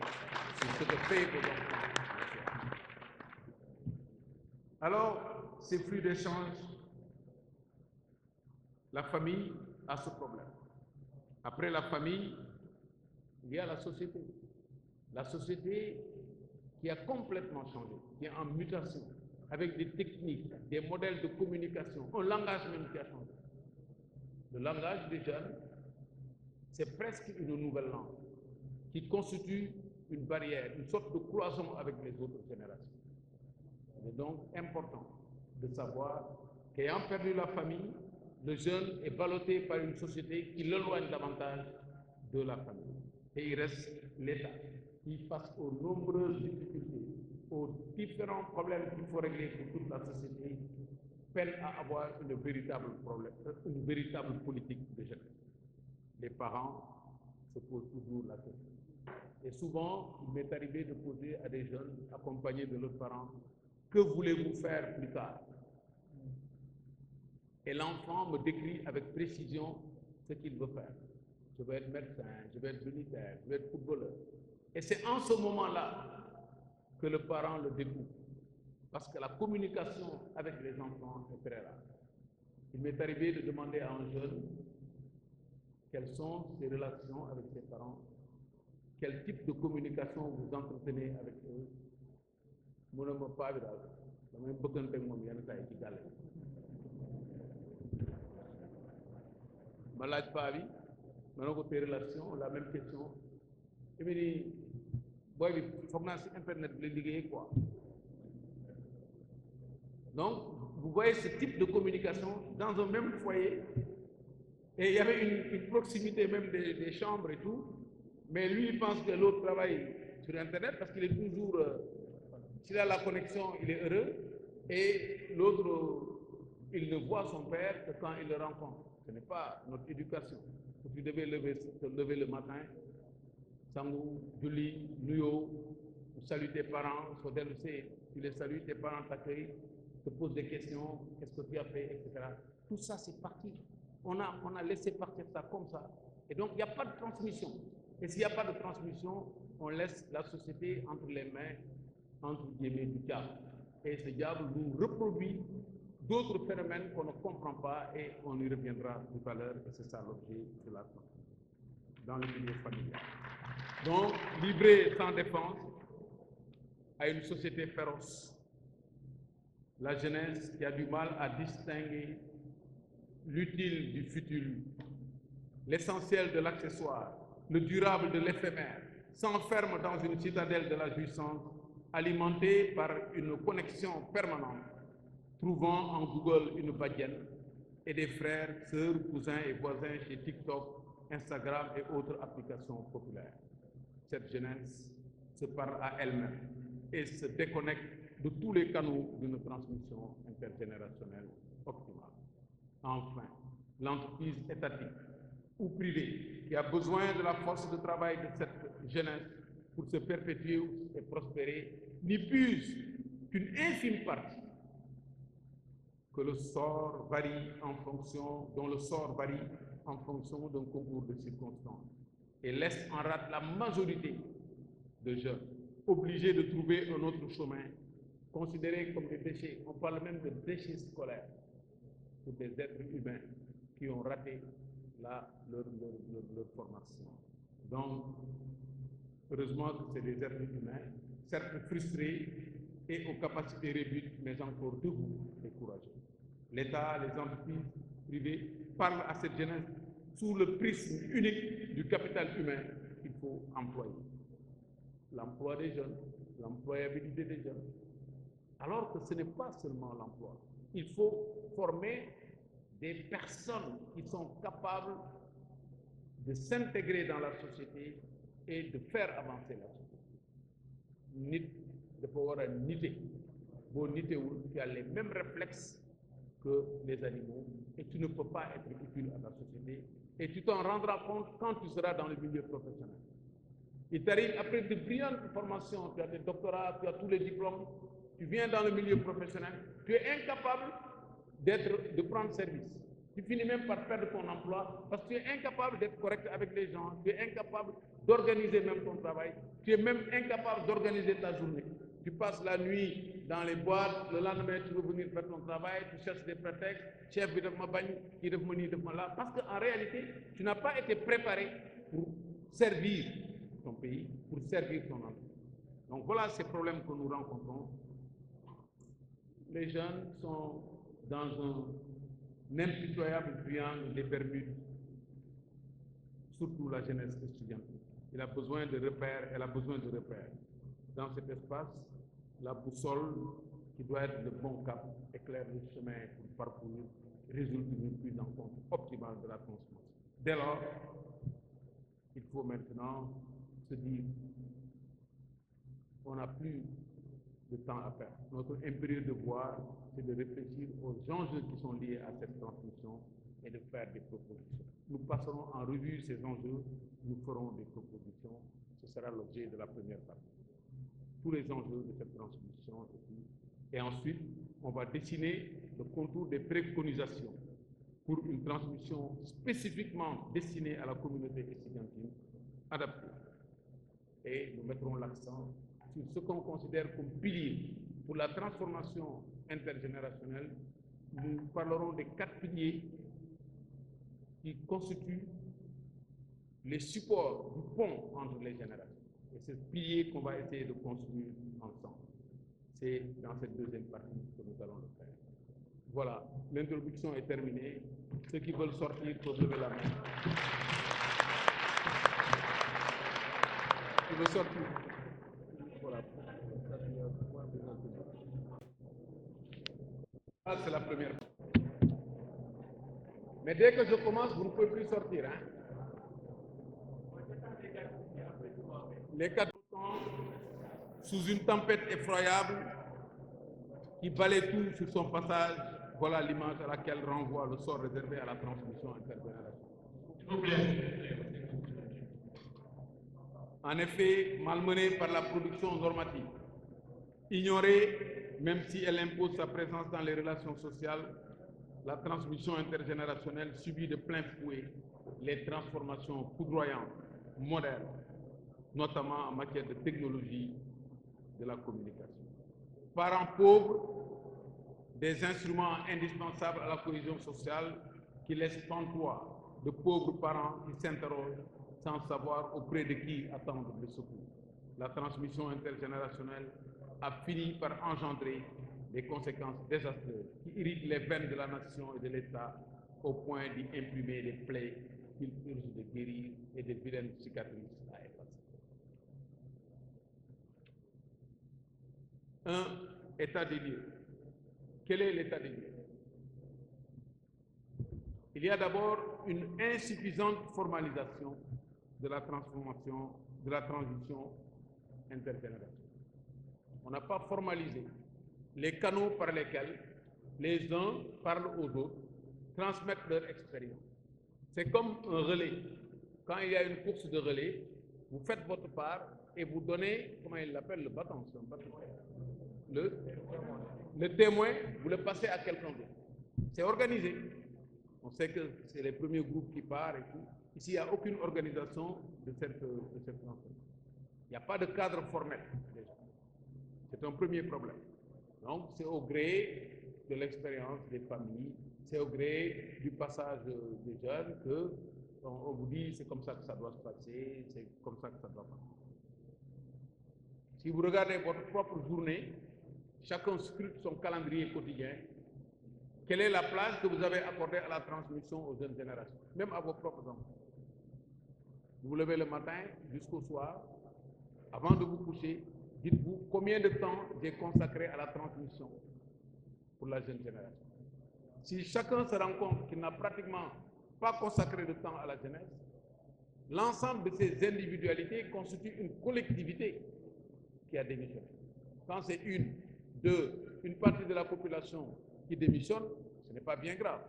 sur ce que fait vos enfants. Alors, ces flux d'échange, la famille a ce problème. Après la famille, il y a la société. La société qui a complètement changé, qui est en mutation, avec des techniques, des modèles de communication, un langage même qui a changé. Le langage des jeunes, c'est presque une nouvelle langue qui constitue une barrière, une sorte de cloison avec les autres générations. Il est donc important de savoir qu'ayant perdu la famille, le jeune est ballotté par une société qui l'éloigne davantage de la famille. Et il reste l'État qui, face aux nombreuses difficultés, aux différents problèmes qu'il faut régler pour toute la société, peine à avoir une véritable politique de jeunesse. Les parents se posent toujours la question. Et souvent, il m'est arrivé de poser à des jeunes accompagnés de leurs parents, que voulez-vous faire plus tard? Et l'enfant me décrit avec précision ce qu'il veut faire. Je veux être médecin, je veux être militaire, je veux être footballeur. Et c'est en ce moment-là que le parent le découvre. Parce que la communication avec les enfants est très rare. Il m'est arrivé de demander à un jeune quelles sont ses relations avec ses parents, quel type de communication vous entretenez avec eux. Mu ne ma paa bi daal damay bëggante ak moom yenn saa yi ci gàlle ma laaj paa bi ma ne ko tes relations, la même question i mu ni booy bi foog naa si internet bi la liggéeyee quoi. Donc vous voyez ce type de communication dans un même foyer et il y avait une proximité même des chambres et tout, mais lui il pense que l'autre travaille sur internet parce qu'il est toujours s'il a la connexion, il est heureux, et l'autre, il ne voit son père que quand il le rencontre. Ce n'est pas notre éducation. Tu devais te lever le matin, sangu, julli, nuyo, saluer tes parents, tu les salues, tes parents t'accueillent, te posent des questions, qu'est-ce que tu as fait, etc. Tout ça, c'est parti. On a laissé partir ça comme ça. Et donc, il n'y a pas de transmission. Et s'il n'y a pas de transmission, on laisse la société entre les mains entre guillemets du diable. Et ce diable nous reproduit d'autres phénomènes qu'on ne comprend pas et on y reviendra tout à l'heure et c'est ça l'objet de la conférence dans le milieu familial. Donc, livré sans défense à une société féroce, la jeunesse qui a du mal à distinguer l'utile du futile, l'essentiel de l'accessoire, le durable de l'éphémère, s'enferme dans une citadelle de la jouissance alimentée par une connexion permanente, trouvant en Google une badienne et des frères, sœurs, cousins et voisins chez TikTok, Instagram et autres applications populaires. Cette jeunesse se parle à elle-même et se déconnecte de tous les canaux d'une transmission intergénérationnelle optimale. Enfin, l'entreprise étatique ou privée qui a besoin de la force de travail de cette jeunesse pour se perpétuer et prospérer, n'y puise qu'une infime partie dont le sort varie en fonction d'un concours de circonstances et laisse en rade la majorité de jeunes obligés de trouver un autre chemin, considérés comme des déchets. On parle même de déchets scolaires pour des êtres humains qui ont raté leur formation. Donc, heureusement que c'est des êtres humains, certes frustrés et aux capacités réduites, mais encore debout et courageux. L'État, les entreprises privées parlent à cette jeunesse sous le prisme unique du capital humain qu'il faut employer. L'emploi des jeunes, l'employabilité des jeunes. Alors que ce n'est pas seulement l'emploi. Il faut former des personnes qui sont capables de s'intégrer dans la société et de faire avancer la société. nit dafa war a nite boo nitewul tu as les mêmes réflexes que les animaux et tu ne peux pas être utile à la société et tu t'en rendras compte quand tu seras dans le milieu professionnel. Il t'arrive après de brillantes formations, tu as des doctorats, tu as tous les diplômes, tu viens dans le milieu professionnel, tu es incapable de prendre service. Tu finis même par perdre ton emploi parce que tu es incapable d'être correct avec les gens, tu es incapable d'organiser même ton travail, tu es même incapable d'organiser ta journée. Tu passes la nuit dans les boîtes, le lendemain tu veux venir faire ton travail, tu cherches des prétextes, chef bi daf ma bañ, kii daf ma nii daf ma là, parce qu'en réalité, tu n'as pas été préparé pour servir ton pays, pour servir ton entreprise. Donc voilà ces problèmes que nous rencontrons. Les jeunes sont dans un impitoyable triangle des Bermudes, surtout la jeunesse étudiante. Il a besoin de repères, elle a besoin de repères. Dans cet espace, la boussole qui doit être le bon cap éclaire le chemin pour parcourir, résulte une prise en compte optimale de la transformation. Dès lors, il faut maintenant se dire on n'a plus de temps à perdre. Notre impérieux devoir, c'est de réfléchir aux enjeux qui sont liés à cette transmission et de faire des propositions. Nous passerons en revue ces enjeux, nous ferons des propositions, ce sera l'objet de la première partie. Tous les enjeux de cette transmission et ensuite, on va dessiner le contour des préconisations pour une transmission spécifiquement destinée à la communauté estudiantine adaptée. Et nous mettrons l'accent sur ce qu'on considère comme pilier pour la transformation intergénérationnelle. Nous parlerons des 4 piliers qui constituent les supports du pont entre les générations. Et c'est ce pilier qu'on va essayer de construire ensemble. C'est dans cette deuxième partie que nous allons le faire. Voilà, l'introduction est terminée. Ceux qui veulent sortir peuvent lever la main. Qui veut sortir? Voilà. Ça, c'est la première fois. Mais dès que je commence, vous ne pouvez plus sortir. Hein? Les 4 sont sous une tempête effroyable qui balaye tout sur son passage. Voilà l'image à laquelle renvoie le sort réservé à la transmission intergénérationnelle. En effet, malmenée par la production normative, ignorée, même si elle impose sa présence dans les relations sociales, la transmission intergénérationnelle subit de plein fouet les transformations foudroyantes, modernes, notamment en matière de technologie de la communication. Parents pauvres, des instruments indispensables à la cohésion sociale qui laissent pantois de pauvres parents qui s'interrogent sans savoir auprès de qui attendre le secours. La transmission intergénérationnelle a fini par engendrer des conséquences désastreuses qui irritent les veines de la nation et de l'État au point d'y imprimer des plaies qu'il urge de guérir et des vilaines cicatrices à effacer. Un état des lieux. Quel est l'état des lieux? Il y a d'abord une insuffisante formalisation de la transformation, de la transition intergénérationnelle. On n'a pas formalisé les canaux par lesquels les uns parlent aux autres, transmettent leur expérience. C'est comme un relais. Quand il y a une course de relais, vous faites votre part et vous donnez, comment il l'appelle, le bâton, le témoin, vous le passez à quelqu'un d'autre. C'est organisé. On sait que c'est les premiers groupes qui partent et tout. Ici, il n'y a aucune organisation de cette transformation. Il n'y a pas de cadre formel. C'est un premier problème. Donc, c'est au gré de l'expérience des familles, c'est au gré du passage des jeunes que on vous dit c'est comme ça que ça doit se passer, c'est comme ça que ça doit passer. Si vous regardez votre propre journée, chacun scrute son calendrier quotidien. Quelle est la place que vous avez accordée à la transmission aux jeunes générations, même à vos propres enfants? Vous vous levez le matin jusqu'au soir, avant de vous coucher, dites-vous combien de temps j'ai consacré à la transmission pour la jeune génération. Si chacun se rend compte qu'il n'a pratiquement pas consacré de temps à la jeunesse, l'ensemble de ces individualités constitue une collectivité. qui a démissionné. Quand c'est une partie de la population qui démissionne, ce n'est pas bien grave.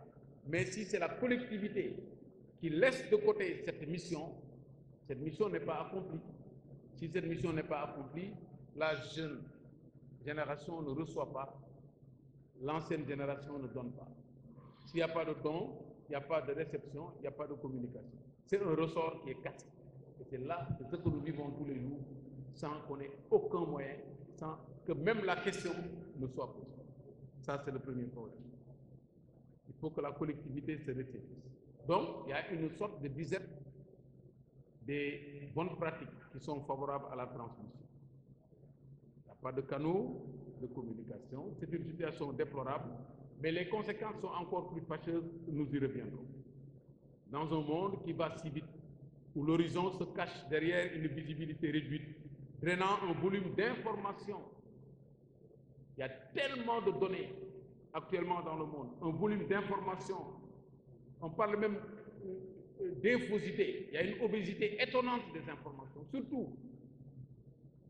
Mais si c'est la collectivité qui laisse de côté cette mission n'est pas accomplie. Si cette mission n'est pas accomplie, la jeune génération ne reçoit pas, l'ancienne génération ne donne pas. S'il n'y a pas de don, il n'y a pas de réception, il n'y a pas de communication. C'est un ressort qui est cassé. Et c'est là ce que nous vivons tous les jours, sans qu'on ait aucun moyen, sans que même la question ne soit posée. Ça, c'est le premier problème. Il faut que la collectivité se ressaisisse. Donc, il y a une sorte de disette des bonnes pratiques qui sont favorables à la transmission. Il n'y a pas de canaux de communication. C'est une situation déplorable, mais les conséquences sont encore plus fâcheuses, nous y reviendrons. Dans un monde qui va si vite, où l'horizon se cache derrière une visibilité réduite, drainant un volume d'informations. Il y a tellement de données actuellement dans le monde, un volume d'informations. On parle même d'infosité. Il y a une obésité étonnante des informations, surtout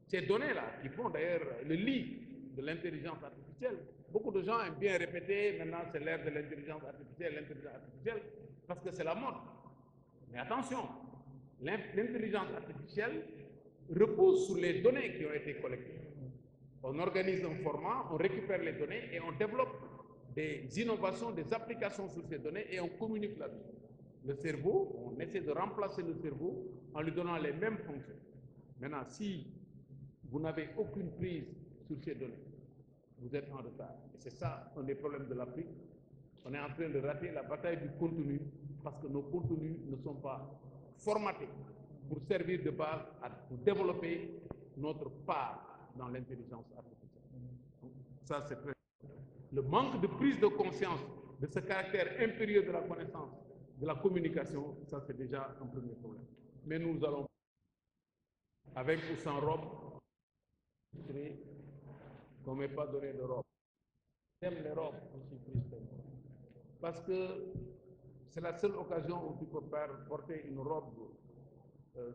ces données-là qui font d'ailleurs le lit de l'intelligence artificielle. Beaucoup de gens aiment bien répéter, maintenant c'est l'ère de l'intelligence artificielle, parce que c'est la mode. Mais attention, l'intelligence artificielle repose sur les données qui ont été collectées. On organise un format, on récupère les données et on développe des innovations, des applications sur ces données et on communique là-dessus. Le cerveau, on essaie de remplacer le cerveau en lui donnant les mêmes fonctions. Maintenant, si vous n'avez aucune prise sur ces données, vous êtes en retard. Et c'est ça un des problèmes de l'Afrique. On est en train de rater la bataille du contenu parce que nos contenus ne sont pas formatés pour servir de base pour développer notre part dans l'intelligence artificielle. Donc, ça, c'est très important. Le manque de prise de conscience de ce caractère impérieux de la connaissance, de la communication, ça, c'est déjà un premier problème. Mais nous allons, avec ou sans robe, qu'on ne m'ait pas donné de robe. J'aime les robes aussi plus que parce que c'est la seule occasion où tu peux porter une robe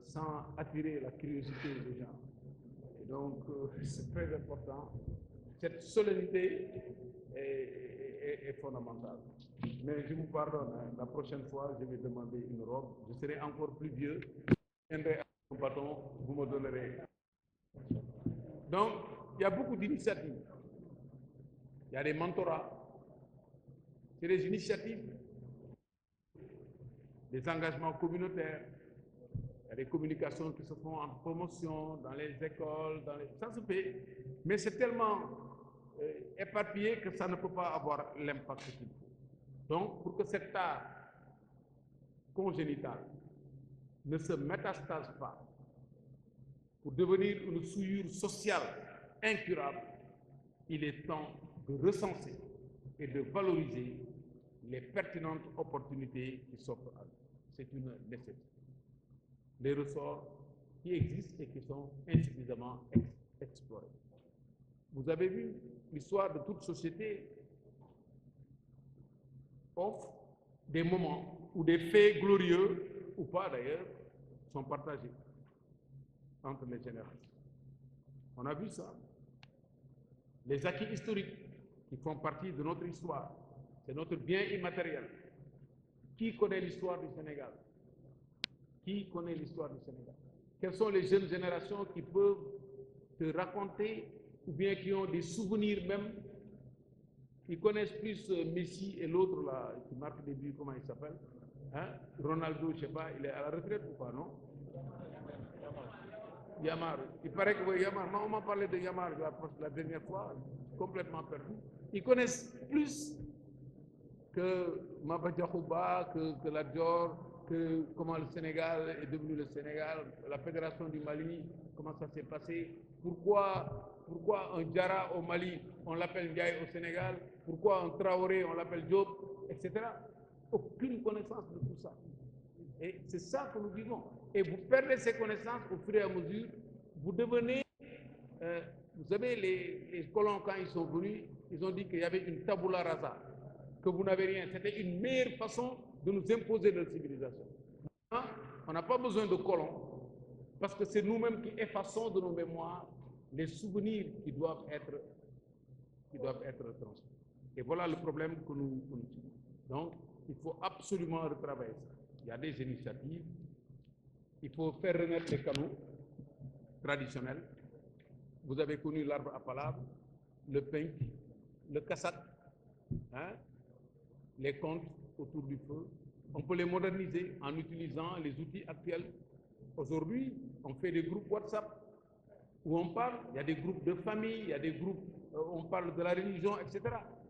sans attirer la curiosité des gens. Et donc, c'est très important. Cette solennité est fondamentale. Mais je vous pardonne, hein, la prochaine fois, je vais demander une robe. Je serai encore plus vieux. Je viendrai à mon bâton, vous me donnerez. Donc, il y a beaucoup d'initiatives. Il y a des mentorats. C'est des initiatives, des engagements communautaires. Il y a des communications qui se font en promotion, dans les écoles, ça se fait. Mais c'est tellement éparpillé que ça ne peut pas avoir l'impact qu'il faut. Donc, pour que cet art congénital ne se métastase pas, pour devenir une souillure sociale incurable, il est temps de recenser et de valoriser les pertinentes opportunités qui s'offrent à nous. C'est une nécessité. Les ressorts qui existent et qui sont insuffisamment explorés. Vous avez vu, l'histoire de toute société offre des moments où des faits glorieux, ou pas d'ailleurs, sont partagés entre les générations. On a vu ça. Les acquis historiques qui font partie de notre histoire, c'est notre bien immatériel. Qui connaît l'histoire du Sénégal? Qui connaît l'histoire du Sénégal? Quelles sont les jeunes générations qui peuvent te raconter ou bien qui ont des souvenirs même, qui connaissent plus Messi et l'autre là, qui marque des buts, comment il s'appelle, hein? Ronaldo, je ne sais pas, il est à la retraite ou pas, non? Yamar. Il paraît que Yamar, on m'a parlé de Yamar la dernière fois, complètement perdu. Ils connaissent plus que Maba Diakhouba, que la Dior, que comment le Sénégal est devenu le Sénégal, la Fédération du Mali, comment ça s'est passé, pourquoi un Diarra au Mali, on l'appelle Ndiaye au Sénégal, pourquoi un Traoré, on l'appelle Diop, etc. Aucune connaissance de tout ça. Et c'est ça que nous vivons. Et vous perdez ces connaissances au fur et à mesure, vous devenez, vous savez, les colons, quand ils sont venus, ils ont dit qu'il y avait une tabula rasa, que vous n'avez rien. C'était une meilleure façon de nous imposer notre civilisation. Maintenant, on n'a pas besoin de colons, parce que c'est nous-mêmes qui effaçons de nos mémoires les souvenirs qui doivent être transmis. Et voilà le problème que nous avons. Donc, il faut absolument retravailler ça. Il y a des initiatives. Il faut faire renaître les canaux traditionnels. Vous avez connu l'arbre à palabre, le pink, le cassac, hein, les contes autour du feu. On peut les moderniser en utilisant les outils actuels. Aujourd'hui, on fait des groupes WhatsApp où on parle, il y a des groupes de famille, il y a des groupes, on parle de la religion, etc.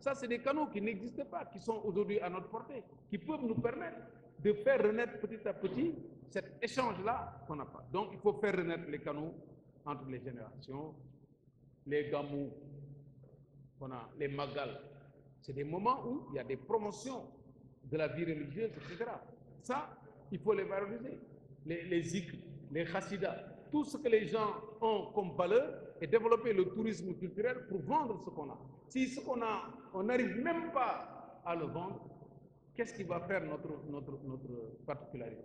Ça, c'est des canaux qui n'existent pas, qui sont aujourd'hui à notre portée, qui peuvent nous permettre de faire renaître petit à petit cet échange-là qu'on n'a pas. Donc, il faut faire renaître les canaux entre les générations, les gamous, les magal. C'est des moments où il y a des promotions de la vie religieuse, etc. Ça, il faut les valoriser. Les zikrs, les chassidas, tout ce que les gens ont comme valeur et développer le tourisme culturel pour vendre ce qu'on a. Si ce qu'on a, on n'arrive même pas à le vendre, qu'est-ce qui va faire notre particularité?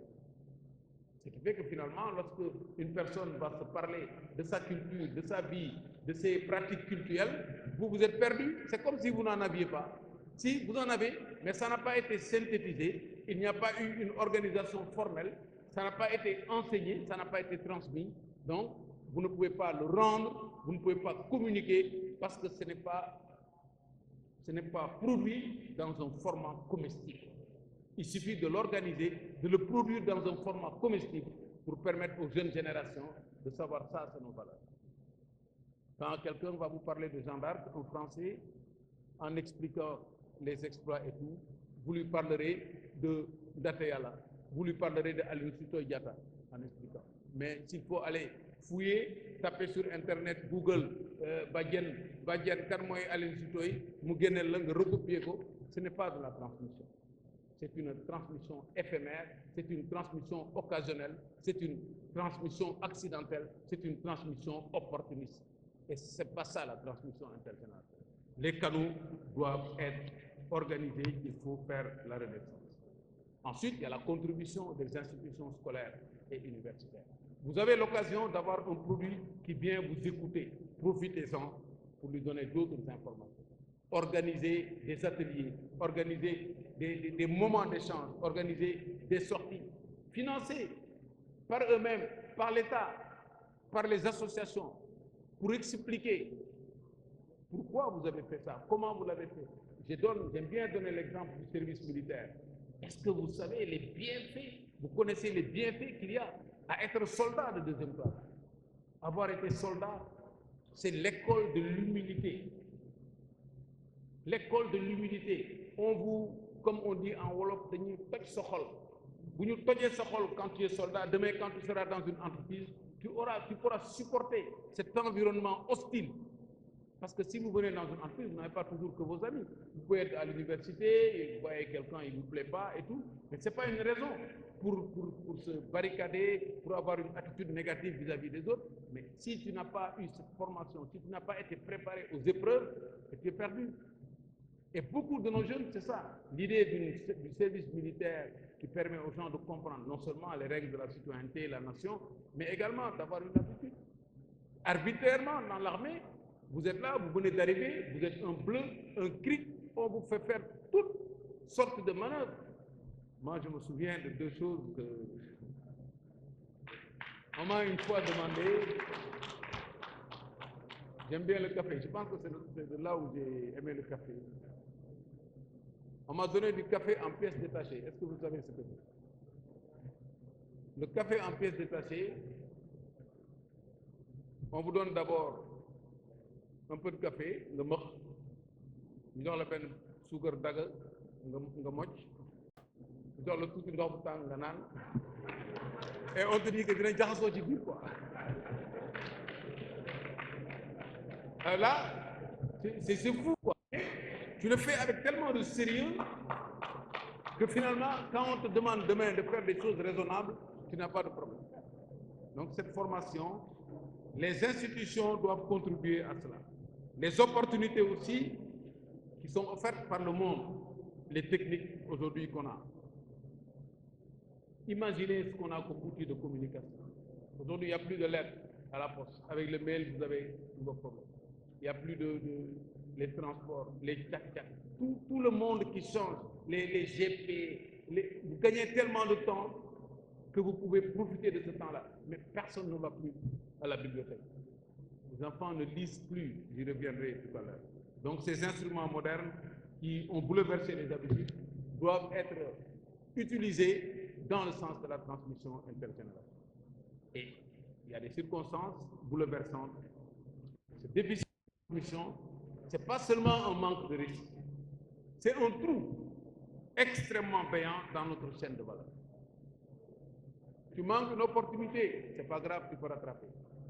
Ce qui fait que finalement, lorsque une personne va se parler de sa culture, de sa vie, de ses pratiques culturelles, vous êtes perdu. C'est comme si vous n'en aviez pas. Si vous en avez, mais ça n'a pas été synthétisé, il n'y a pas eu une organisation formelle, ça n'a pas été enseigné, ça n'a pas été transmis. Donc, vous ne pouvez pas le rendre, vous ne pouvez pas communiquer parce que ce n'est pas produit dans un format comestible. Il suffit de l'organiser, de le produire dans un format comestible pour permettre aux jeunes générations de savoir ça, c'est nos valeurs. Quand quelqu'un va vous parler de Jeanne d'Arc en français, en expliquant les exploits et tout, vous lui parlerez de Dateyala, vous lui parlerez de Aline Sitoé Diatta en expliquant. Mais s'il faut aller fouiller, taper sur Internet, Google, Badiane, kan mooy Aline Sitoé, mu génneel la nga recopier ko, ce n'est pas de la transmission. C'est une transmission éphémère, c'est une transmission occasionnelle, c'est une transmission accidentelle, c'est une transmission opportuniste. Et ce n'est pas ça la transmission intergénérationnelle. Les canaux doivent être organisés, il faut faire la renaissance. Ensuite, il y a la contribution des institutions scolaires et universitaires. Vous avez l'occasion d'avoir un produit qui vient vous écouter, profitez-en pour lui donner d'autres informations. Organiser des ateliers, organiser des moments d'échange, organiser des sorties, financées par eux-mêmes, par l'État, par les associations, pour expliquer pourquoi vous avez fait ça, comment vous l'avez fait. J'aime bien donner l'exemple du service militaire. Est-ce que vous savez les bienfaits, vous connaissez les bienfaits qu'il y a à être soldat de deuxième classe? Avoir été soldat, c'est l'école de l'humilité. L'école de l'humilité. On vous, comme on dit en Wolof, vous nous tojee sa xol quand tu es soldat, demain quand tu seras dans une entreprise, tu pourras supporter cet environnement hostile. Parce que si vous venez dans une entreprise, vous n'avez pas toujours que vos amis. Vous pouvez être à l'université, et vous voyez quelqu'un, il ne vous plaît pas et tout. Mais ce n'est pas une raison pour se barricader, pour avoir une attitude négative vis-à-vis des autres. Mais si tu n'as pas eu cette formation, si tu n'as pas été préparé aux épreuves, tu es perdu. Et beaucoup de nos jeunes, c'est ça. L'idée du service militaire qui permet aux gens de comprendre non seulement les règles de la citoyenneté et la nation, mais également d'avoir une attitude. Arbitrairement, dans l'armée, vous êtes là, vous venez d'arriver, vous êtes un bleu, un cri, on vous fait faire toutes sortes de manœuvres. Moi, je me souviens de deux choses que on m'a une fois demandé. J'aime bien le café, je pense que c'est de là où j'ai aimé le café. On m'a donné du café en pièces détachées. Est-ce que vous savez ce que c'est? Le café en pièces détachées, on vous donne d'abord un peu de café, le moch, ñu jox la benn suukar daga nga mocc, ñu jox la tuuti ndox bu tàng nga naan, et on te dit que dinañ jaxasoo ci biir quoi. Là, c'est fou quoi. Tu le fais avec tellement de sérieux que finalement, quand on te demande demain de faire des choses raisonnables, tu n'as pas de problème. Donc cette formation, les institutions doivent contribuer à cela. Les opportunités aussi qui sont offertes par le monde, les techniques aujourd'hui qu'on a. Imaginez ce qu'on a comme outil de communication. Aujourd'hui, il n'y a plus de lettres, à la poste. Avec le mail, vous avez vos problèmes. Il n'y a plus les transports, les tchac-tchac, tout le monde qui change, les GP, vous gagnez tellement de temps que vous pouvez profiter de ce temps-là. Mais personne ne va plus à la bibliothèque. Les enfants ne lisent plus, j'y reviendrai tout à l'heure. Donc ces instruments modernes qui ont bouleversé les habitudes doivent être utilisés dans le sens de la transmission intergénérationnelle. Et il y a des circonstances bouleversantes. Ce déficit de transmission, ce n'est pas seulement un manque de récit, c'est un trou extrêmement payant dans notre chaîne de valeur. Tu manques une opportunité, ce n'est pas grave, tu peux rattraper.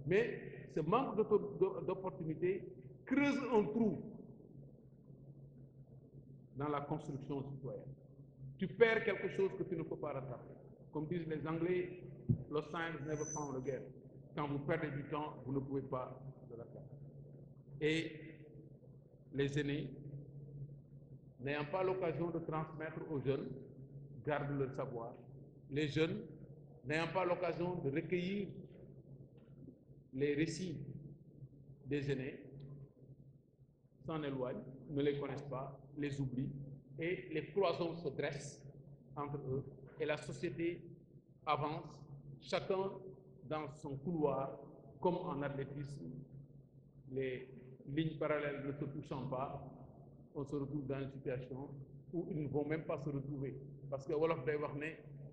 Mais ce manque d'opportunité creuse un trou dans la construction citoyenne. Tu perds quelque chose que tu ne peux pas rattraper. Comme disent les Anglais, lost time never found again. Quand vous perdez du temps, vous ne pouvez pas le rattraper. Et les aînés, n'ayant pas l'occasion de transmettre aux jeunes, gardent leur savoir. Les jeunes, n'ayant pas l'occasion de recueillir les récits des aînés, s'en éloignent, ne les connaissent pas, les oublient, et les cloisons se dressent entre eux, et la société avance, chacun dans son couloir, comme en athlétisme, les lignes parallèles ne se touchant pas, on se retrouve dans une situation où ils ne vont même pas se retrouver. Parce que wolof day wax ne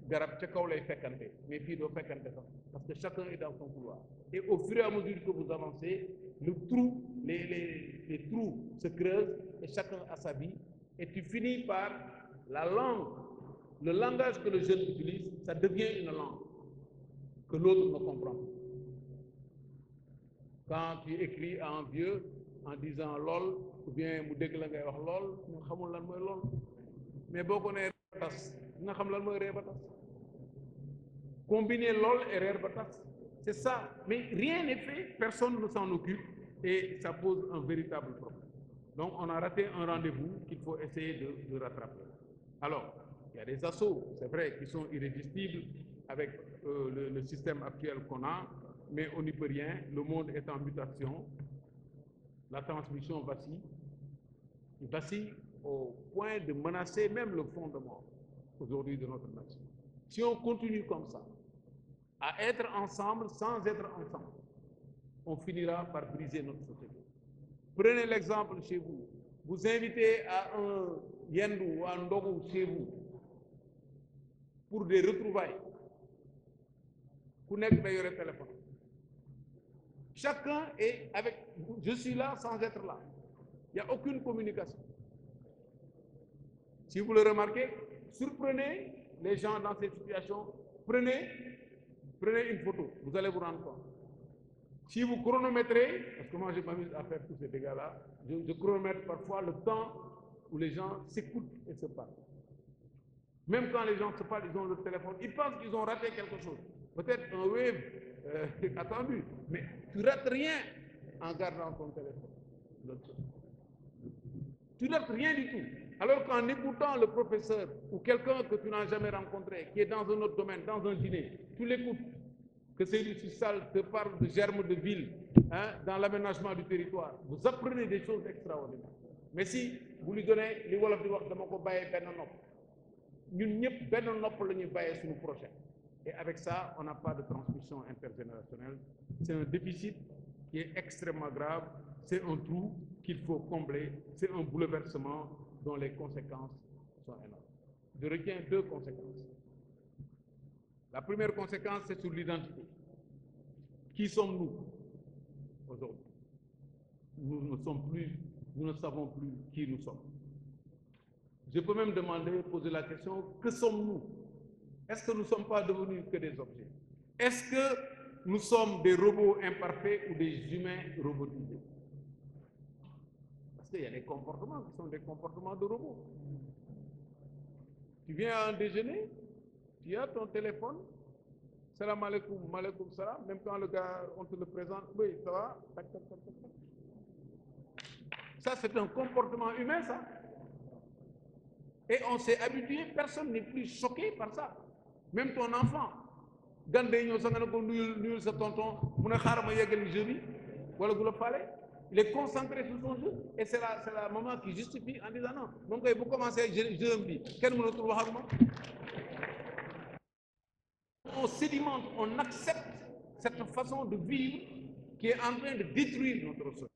garab ca kaw lay fekkante, mais fii doo fekkante sax, parce que chacun est dans son couloir. Et au fur et à mesure que vous avancez, le trou, les trous se creusent et chacun a sa vie. Et tu finis par la langue, le langage que le jeune utilise, ça devient une langue que l'autre ne comprend pas. Quand tu écris à un vieux en disant lol, ou bien mu dégg la ngay wax lol, mu xamul lan mooy lol, mais boo ko nee reer ba tas nga xam lan mooy reer ba tas. Combiner lol et reer ba tas, c'est ça. Mais rien n'est fait, personne ne s'en occupe et ça pose un véritable problème. Donc on a raté un rendez-vous qu'il faut essayer de rattraper. Alors, il y a des assauts, c'est vrai, qui sont irrésistibles avec le système actuel qu'on a, mais on n'y peut rien, le monde est en mutation, la transmission vacille, il vacille au point de menacer même le fondement aujourd'hui de notre nation. Si on continue comme ça, à être ensemble sans être ensemble, on finira par briser notre société. Prenez l'exemple chez vous, vous invitez à un yendu ou un ndogu chez vous pour des retrouvailles, vous n'êtes pas le téléphone. Chacun est avec, je suis là sans être là. Il n'y a aucune communication. Si vous le remarquez, surprenez les gens dans cette situation, prenez une photo, vous allez vous rendre compte. Si vous chronométrez, parce que moi je m'amuse à faire tous ces dégâts-là, je chronomètre parfois le temps où les gens s'écoutent et se parlent. Même quand les gens se parlent, ils ont leur téléphone, ils pensent qu'ils ont raté quelque chose. Peut-être un wave attendu, mais tu rates rien en gardant ton téléphone. Tu rates rien du tout. Alors qu'en écoutant le professeur ou quelqu'un que tu n'as jamais rencontré, qui est dans un autre domaine, dans un dîner, tu l'écoutes, que Seydou Sissal te parle de germes de ville, dans l'aménagement du territoire, vous apprenez des choses extraordinaires. Mais si vous lui donnez les wolof di wax dama ko bàyyee benn nopp, ñun ñëpp benn nopp la ñuy bàyyee suñu projet. Et avec ça, on n'a pas de transmission intergénérationnelle. C'est un déficit qui est extrêmement grave. C'est un trou qu'il faut combler. C'est un bouleversement dont les conséquences sont énormes. Je retiens deux conséquences. La première conséquence, c'est sur l'identité. Qui sommes-nous aujourd'hui? Nous ne savons plus qui nous sommes. Je peux même poser la question, que sommes-nous? Est-ce que nous ne sommes pas devenus que des objets? Est-ce que nous sommes des robots imparfaits ou des humains robotisés? Parce qu'il y a des comportements qui sont des comportements de robots. Tu viens à un déjeuner, tu as ton téléphone, salam alaikum, malaikum salam, même quand le gars, on te le présente, oui, ça va, tac, tac, tac, tac. Ça, c'est un comportement humain, ça. Et on s'est habitué, personne n'est plus choqué par ça. Même ton enfant, gan day ñëw sax nga ne ko nuyul sa tonton mu ne xaaral ma yeggali jeu bi wala du la faale. Il est concentré sur son jeu et c'est la maman qui justifie en disant non moom kay bu commencé jeu bi kenn mënatul wax ak moom. On sédimente, on accepte cette façon de vivre qui est en train de détruire notre société.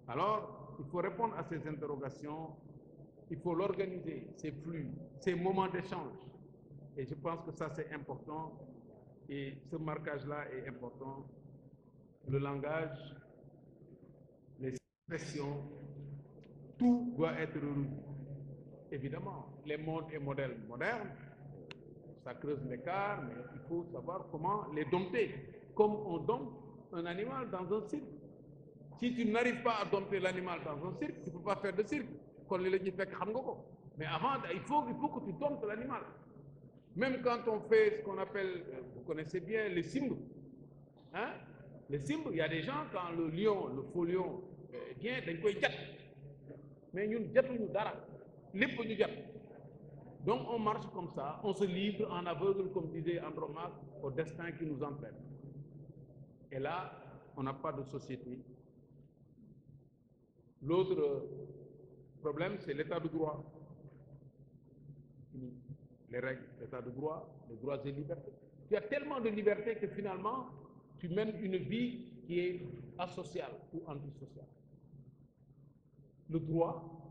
Alors, il faut répondre à ces interrogations, il faut l'organiser, ces flux, ces moments d'échange. Et je pense que ça c'est important et ce marquage-là est important. Le langage, les expressions, tout doit être revu. Évidemment, les modes et modèles modernes, ça creuse l'écart, mais il faut savoir comment les dompter, comme on dompte un animal dans un cirque. Si tu n'arrives pas à dompter l'animal dans un cirque, tu ne peux pas faire de cirque. Mais avant, il faut que tu domptes l'animal. Même quand on fait ce qu'on appelle, vous connaissez bien, les cimbres. Hein? Les cimbres, il y a des gens, quand le lion, le faux lion, vient, ils peuvent jet. Mais nous, nous dara. Donc on marche comme ça, on se livre en aveugle, comme disait Andromaque, au destin qui nous entraîne. Et là, on n'a pas de société. L'autre problème, c'est l'état de droit. Les règles, l'état de droit, les droits et libertés. Tu as tellement de liberté que finalement, tu mènes une vie qui est asociale ou antisociale. Le droit,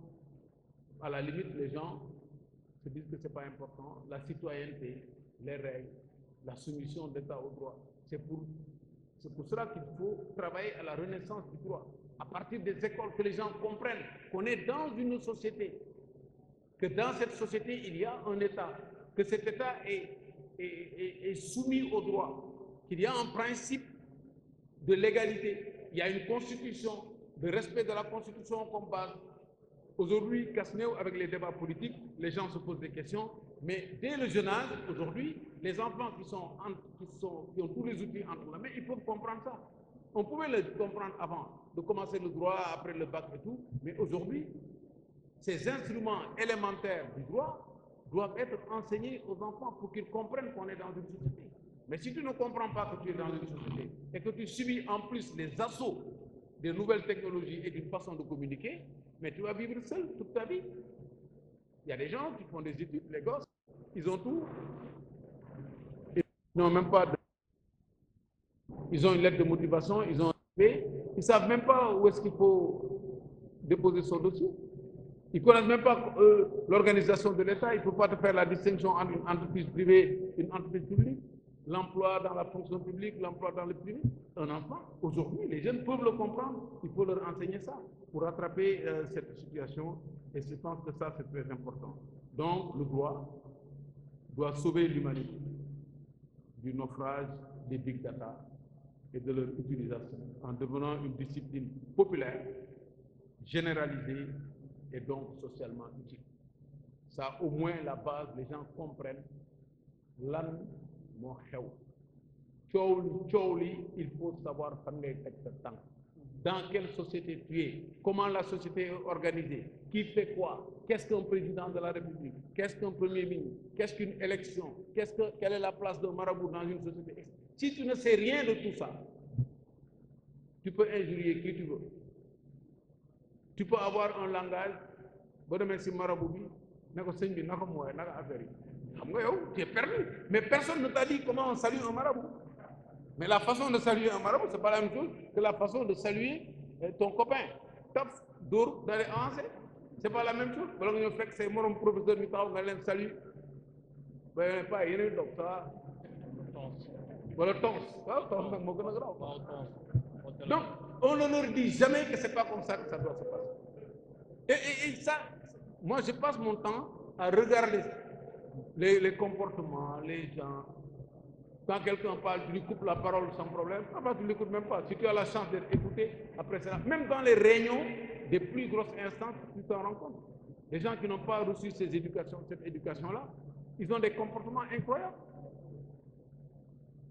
à la limite, les gens se disent que ce n'est pas important. La citoyenneté, les règles, la soumission d'État au droit. C'est pour cela qu'il faut travailler à la renaissance du droit. À partir des écoles, que les gens comprennent qu'on est dans une société, que dans cette société, il y a un État, que cet État est soumis au droit, qu'il y a un principe de l'égalité, il y a une constitution, de respect de la constitution comme base. Aujourd'hui, Casneu, avec les débats politiques, les gens se posent des questions, mais dès le jeune âge, aujourd'hui, les enfants qui ont tous les outils entre la main, ils peuvent comprendre ça. On pouvait le comprendre avant, de commencer le droit, après le bac et tout, mais aujourd'hui, ces instruments élémentaires du droit doivent être enseignés aux enfants pour qu'ils comprennent qu'on est dans une société. Mais si tu ne comprends pas que tu es dans une société et que tu subis en plus les assauts des nouvelles technologies et d'une façon de communiquer, mais tu vas vivre seul toute ta vie. Il y a des gens qui font des études, les gosses, ils ont tout. Ils n'ont même pas de... Ils ont une lettre de motivation, ils ont un CV, ils ne savent même pas où est-ce qu'il faut déposer son dossier. Ils ne connaissent même pas l'organisation de l'État, il ne faut pas te faire la distinction entre une entreprise privée et une entreprise publique, l'emploi dans la fonction publique, l'emploi dans le privé. Un enfant, aujourd'hui, les jeunes peuvent le comprendre, il faut leur enseigner ça pour rattraper cette situation, et je pense que ça, c'est très important. Donc, le droit doit sauver l'humanité du naufrage des big data et de leur utilisation en devenant une discipline populaire, généralisée et donc socialement utile. Ça, au moins, la base, les gens comprennent lan moo xew coow li il faut savoir fan ngay teg sa tànk. Dans quelle société tu es, comment la société est organisée, qui fait quoi, qu'est-ce qu'un président de la République, qu'est-ce qu'un premier ministre, qu'est-ce qu'une élection, quelle est la place d'un marabout dans une société. Si tu ne sais rien de tout ça, tu peux injurier qui tu veux. Tu peux avoir un langage, bon, mais si marabout bi, nako sëñ bi nako mooy naka affaire yi. Tu es perdu. Mais personne ne t'a dit comment on salue un marabout. Mais la façon de saluer un marabout, ce n'est pas la même chose que la façon de saluer ton copain. Taf, Dour, d'aller avancer. Ce n'est pas la même chose. Voilà, on fait que c'est mon professeur du temps, on les salue. Ben, pas, il y a une donc ça. Voilà, tons. Donc, on ne leur dit jamais que ce n'est pas comme ça que ça doit se passer. Et ça, moi, je passe mon temps à regarder les comportements, les gens. Quand quelqu'un parle, tu lui coupes la parole sans problème. Après, tu ne l'écoutes même pas. Si tu as la chance d'être écouté, après cela, même dans les réunions des plus grosses instances, tu t'en rends compte. Les gens qui n'ont pas reçu cette éducation-là, ils ont des comportements incroyables.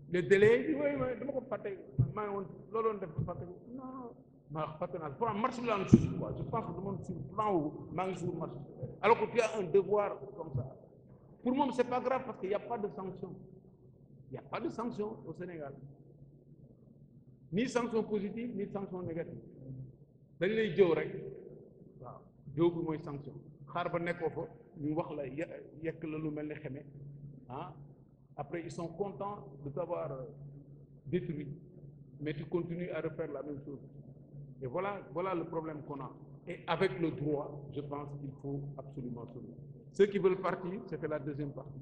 Les délais, ils disent, oui, je ne peux pas faire. Non. Je pense que tout le monde sur le plan où marche. Alors que tu as un devoir comme ça. Pour moi, ce n'est pas grave parce qu'il n'y a pas de sanction. Il n'y a pas de sanction au Sénégal. Ni sanction positive, ni sanction négative. dañ lay jëw rek waaw jëw bi mooy sanction xaar ba nekkoo fa ñu wax la yekk la lu mel ni xeme ah après ils sont contents de t'avoir détruit mais tu continues à refaire la même chose et voilà le problème qu'on a et avec le droit je pense qu'il faut absolument sauver ceux qui veulent partir c'était la deuxième partie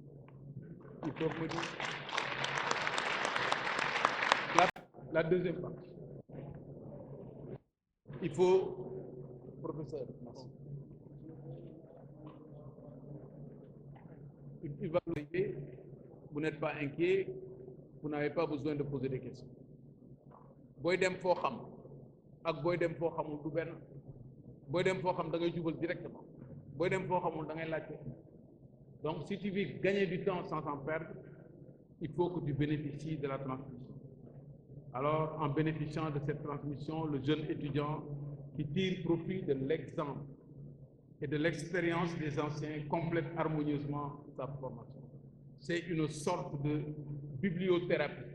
ils peuvent me dire la deuxième partie il faut professeur merci il va arriver, vous n'êtes pas inquiet, vous n'avez pas besoin de poser des questions. Boy dem fo xam ak boy dem fo xamul du ben. Boy dem fo xam da ngay jubal directement. Boy dem fo xamul da ngay laajte. Donc si tu veux gagner du temps sans en perdre, il faut que tu bénéficies de la transmission. Alors en bénéficiant de cette transmission, le jeune étudiant qui tire profit de l'exemple et de l'expérience des anciens complète harmonieusement sa formation. C'est une sorte de bibliothérapie.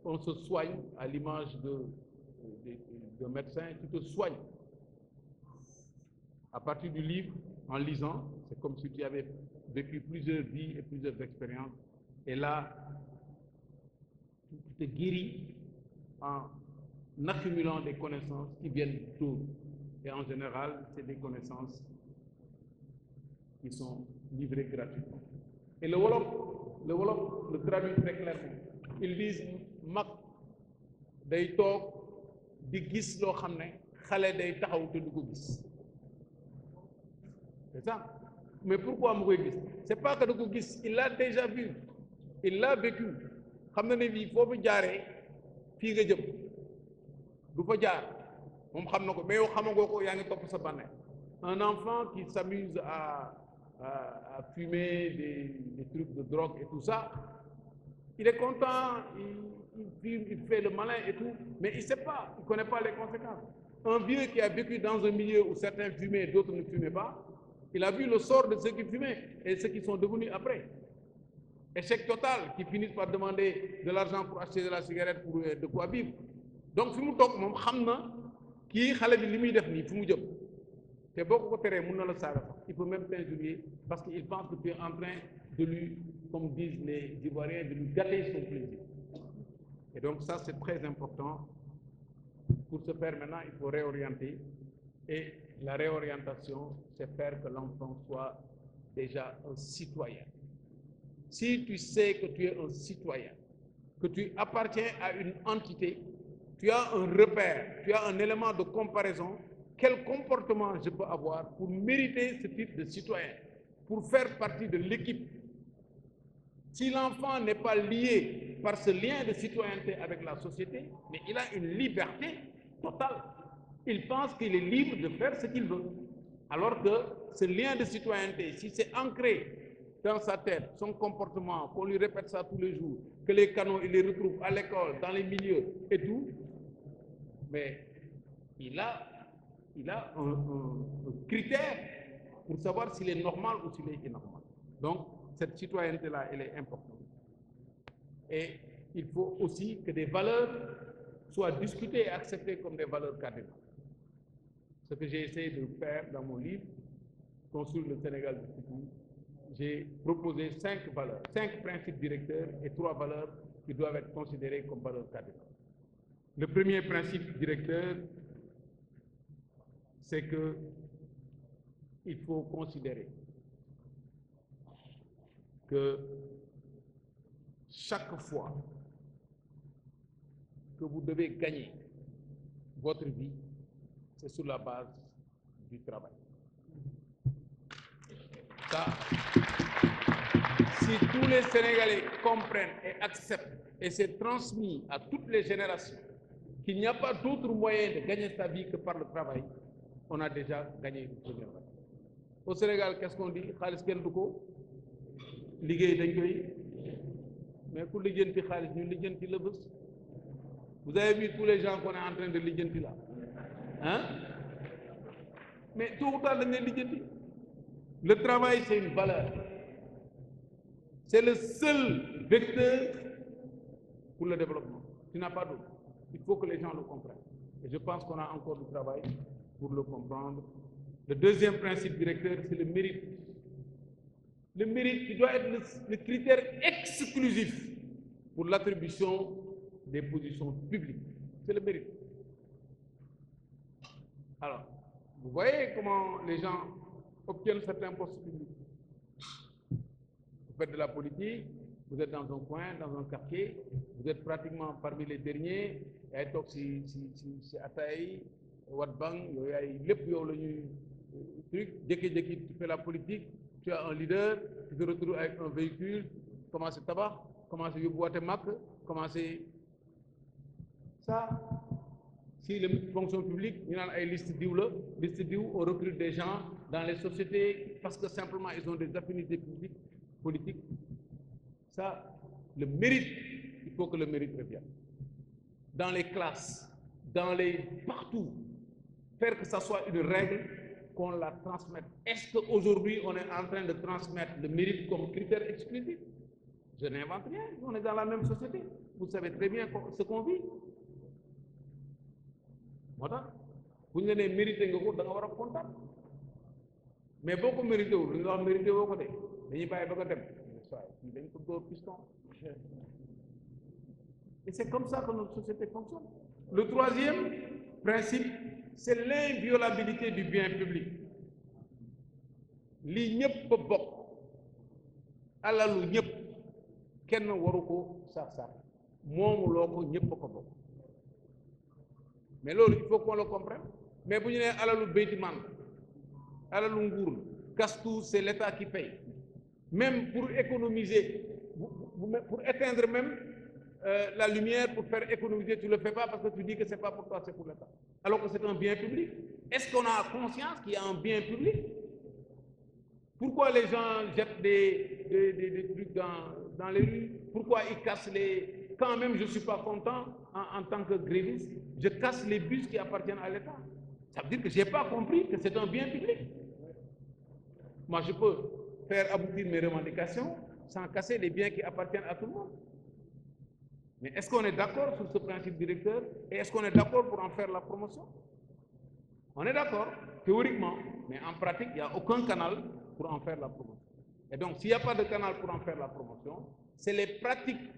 On se soigne à l'image de médecin, tu te soignes. À partir du livre, en lisant, c'est comme si tu avais vécu plusieurs vies et plusieurs expériences. Et là, tu te guéris en accumulant des connaissances qui viennent d'autres. Et en général, c'est des connaissances qui sont livrés gratuitement. Et le Wolof le traduit très clairement. Ils disent mag day toog di gis loo xam ne xale day taxaw te du ko gis. C'est ça. Mais pourquoi mu koy gis? C'est pas que da ko gis, il l'a déjà vu. Il l'a vécu. Xam na ne bii foofu jaaree fii nga jëm du fa jaar moom xam na ko mais yow xamagoo ko yaa ngi topp sa bànneex. Un enfant qui s'amuse à fumer des trucs de drogue et tout ça, il est content, il fume, il fait le malin et tout, mais il ne sait pas, il ne connaît pas les conséquences. Un vieux qui a vécu dans un milieu où certains fumaient, d'autres ne fumaient pas, il a vu le sort de ceux qui fumaient et ceux qui sont devenus après. Échec total, qui finissent par demander de l'argent pour acheter de la cigarette pour de quoi vivre. Donc, si vous toquez, vous savez qui est le limite de il peut même t'injurier parce qu'il pense que tu es en train de lui, comme disent les Ivoiriens, de lui gâter son plaisir. Et donc ça, c'est très important. Pour ce faire maintenant, il faut réorienter. Et la réorientation, c'est faire que l'enfant soit déjà un citoyen. Si tu sais que tu es un citoyen, que tu appartiens à une entité, tu as un repère, tu as un élément de comparaison. Quel comportement je peux avoir pour mériter ce titre de citoyen, pour faire partie de l'équipe? Si l'enfant n'est pas lié par ce lien de citoyenneté avec la société, mais il a une liberté totale. Il pense qu'il est libre de faire ce qu'il veut. Alors que ce lien de citoyenneté, si c'est ancré dans sa tête, son comportement, qu'on lui répète ça tous les jours, que les canons, il les retrouve à l'école, dans les milieux et tout, mais il a un critère pour savoir s'il est normal ou s'il est anormal. Donc, cette citoyenneté-là, elle est importante. Et il faut aussi que des valeurs soient discutées et acceptées comme des valeurs cardinales. Ce que j'ai essayé de faire dans mon livre, Construire le Sénégal du futur, j'ai proposé 5 valeurs, 5 principes directeurs et 3 valeurs qui doivent être considérées comme valeurs cardinales. Le premier principe directeur, c'est que il faut considérer que chaque fois que vous devez gagner votre vie, c'est sur la base du travail. Ça, si tous les Sénégalais comprennent et acceptent, et c'est transmis à toutes les générations, qu'il n'y a pas d'autre moyen de gagner sa vie que par le travail, on a déjà gagné une première fois. Au Sénégal, qu'est-ce qu'on dit? Khalis ken duko, liguey dañ koy, mais pour lijeenti khalis, ñu lijeenti le bus. Vous avez vu tous les gens qu'on est en train de lijeenti là, hein? Mais tout le temps dañ leen lijeenti. Le travail, c'est une valeur. C'est le seul vecteur pour le développement. Tu n'as pas d'autre. Il faut que les gens le comprennent. Et je pense qu'on a encore du travail pour le comprendre. Le deuxième principe directeur, c'est le mérite. Le mérite qui doit être le critère exclusif pour l'attribution des positions publiques. C'est le mérite. Alors, vous voyez comment les gens obtiennent certains postes publics. Vous faites de la politique, vous êtes dans un coin, dans un quartier, vous êtes pratiquement parmi les derniers, et donc si Ataï, Wadbang, truc, dès que tu fais la politique, tu as un leader, tu te retrouves avec un véhicule, commence tabac, commence à boire tes marques, commence ça. Si les fonctions publiques, il y a une liste d'où on recrute des gens dans les sociétés parce que simplement ils ont des affinités politiques. Ça, le mérite, il faut que le mérite revienne. Dans les classes, partout, faire que ça soit une règle qu'on la transmette. Est-ce qu'aujourd'hui on est en train de transmettre le mérite comme critère exclusif? Je n'invente rien, on est dans la même société. Vous savez très bien ce qu'on vit. Voilà. Vous n'avez mérité que vous avez contact. Mais beaucoup mérité, vous avez mérité beaucoup de. Mais pas piston. Et c'est comme ça que notre société fonctionne. Le troisième principe, c'est l'inviolabilité du bien public. Li ñepp bok alalu ñepp kenn waru ko sax moomu loko ñepp ko bok. Mais loolu, il faut qu'on le comprenne. Mais si vous avez alalu Beytiman, alalu Ngour, Castou, c'est l'État qui paye. Même pour économiser, pour éteindre même la lumière, pour faire économiser, tu ne le fais pas parce que tu dis que ce n'est pas pour toi, c'est pour l'État. Alors que c'est un bien public. Est-ce qu'on a conscience qu'il y a un bien public? Pourquoi les gens jettent des trucs dans les rues? Pourquoi ils cassent les... Quand même, je ne suis pas content en tant que gréviste, je casse les bus qui appartiennent à l'État. Ça veut dire que je n'ai pas compris que c'est un bien public. Moi, je peux faire aboutir mes revendications sans casser les biens qui appartiennent à tout le monde. Mais est-ce qu'on est d'accord sur ce principe directeur et est-ce qu'on est d'accord pour en faire la promotion? On est d'accord, théoriquement, mais en pratique, il n'y a aucun canal pour en faire la promotion. Et donc, s'il n'y a pas de canal pour en faire la promotion, c'est les pratiques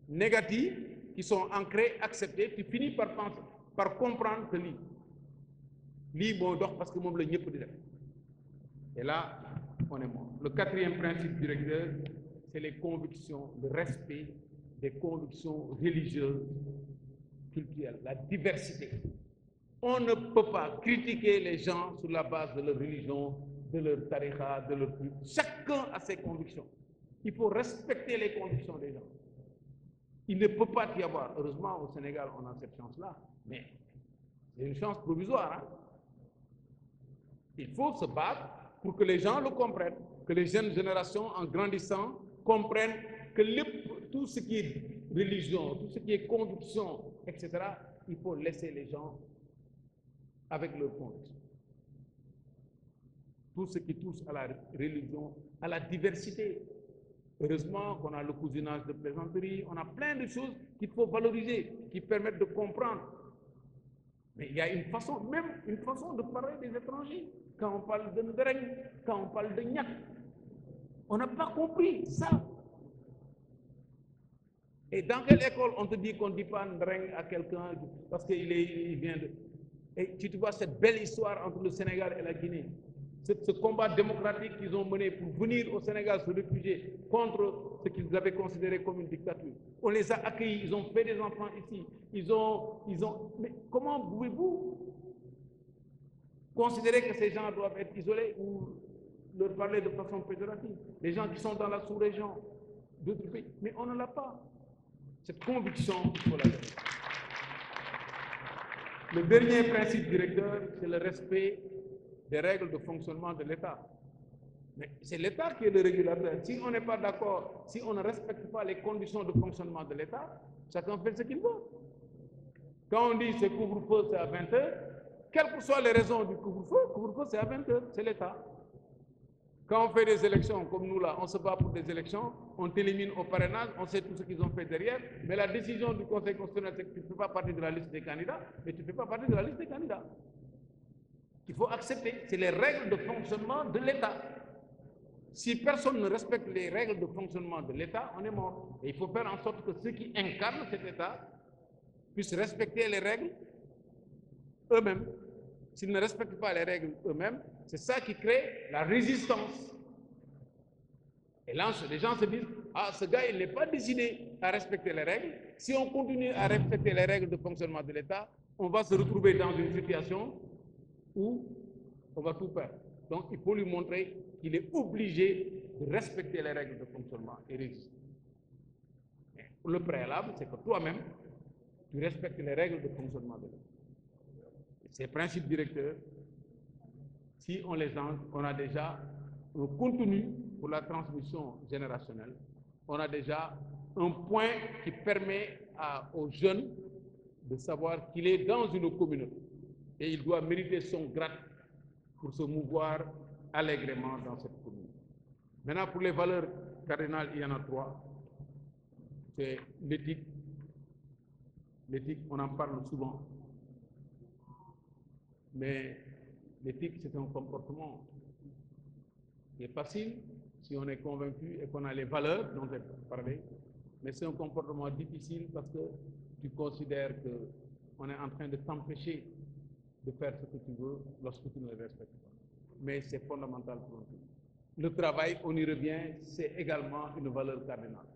négatives qui sont ancrées, acceptées, tu finis par comprendre que lii moo dox parce que moom la ñëpp di def. Et là, on est mort. Le quatrième principe directeur, c'est les convictions, le respect des convictions religieuses, culturelles, la diversité. On ne peut pas critiquer les gens sur la base de leur religion, de leur tariqa, de leur culte. Chacun a ses convictions. Il faut respecter les convictions des gens. Il ne peut pas y avoir, heureusement au Sénégal on a cette chance-là, mais c'est une chance provisoire. Hein? Il faut se battre pour que les gens le comprennent, que les jeunes générations en grandissant comprennent que tout ce qui est religion, tout ce qui est conviction, etc., il faut laisser les gens avec leur conviction. Tout ce qui touche à la religion, à la diversité. Heureusement qu'on a le cousinage de plaisanterie, on a plein de choses qu'il faut valoriser, qui permettent de comprendre. Mais il y a une façon, même une façon de parler des étrangers. Quand on parle de Ndreng, quand on parle de Nyak, on n'a pas compris ça. Et dans quelle école on te dit qu'on ne dit pas Ndreng à quelqu'un parce qu'il vient de... Et tu vois cette belle histoire entre le Sénégal et la Guinée. Ce combat démocratique qu'ils ont mené pour venir au Sénégal se réfugier contre ce qu'ils avaient considéré comme une dictature. On les a accueillis, ils ont fait des enfants ici. Mais comment pouvez-vous considérer que ces gens doivent être isolés ou leur parler de façon péjorative? Les gens qui sont dans la sous-région, d'autres pays. Mais on ne l'a pas. Cette conviction, il faut la donner. Le dernier principe directeur, c'est le respect des règles de fonctionnement de l'État. Mais c'est l'État qui est le régulateur. Si on n'est pas d'accord, si on ne respecte pas les conditions de fonctionnement de l'État, chacun fait ce qu'il veut. Quand on dit que couvre-feu, c'est à 20h, quelles que soient les raisons du couvre-feu c'est à 20h, c'est l'État. Quand on fait des élections, comme nous là, on se bat pour des élections, on t'élimine au parrainage, on sait tout ce qu'ils ont fait derrière, mais la décision du Conseil constitutionnel, c'est que tu ne fais pas partie de la liste des candidats, mais tu ne fais pas partie de la liste des candidats. Il faut accepter, c'est les règles de fonctionnement de l'État. Si personne ne respecte les règles de fonctionnement de l'État, on est mort. Et il faut faire en sorte que ceux qui incarnent cet État puissent respecter les règles eux-mêmes. S'ils ne respectent pas les règles eux-mêmes, c'est ça qui crée la résistance. Et là, les gens se disent, ah, ce gars, il n'est pas décidé à respecter les règles. Si on continue à respecter les règles de fonctionnement de l'État, on va se retrouver dans une situation où on va tout perdre. Donc, il faut lui montrer qu'il est obligé de respecter les règles de fonctionnement et résister. Le préalable, c'est que toi-même, tu respectes les règles de fonctionnement de l'État. Ces principes directeurs, si on les entre, on a déjà un contenu pour la transmission générationnelle. On a déjà un point qui permet aux jeunes de savoir qu'il est dans une communauté et il doit mériter son grade pour se mouvoir allègrement dans cette communauté. Maintenant, pour les valeurs cardinales, il y en a 3. C'est l'éthique. L'éthique, on en parle souvent. Mais l'éthique, c'est un comportement qui est facile si on est convaincu et qu'on a les valeurs dont j'ai parlé. Mais c'est un comportement difficile parce que tu considères qu'on est en train de t'empêcher de faire ce que tu veux lorsque tu ne le respectes pas. Mais c'est fondamental pour nous. Le travail, on y revient, c'est également une valeur cardinale.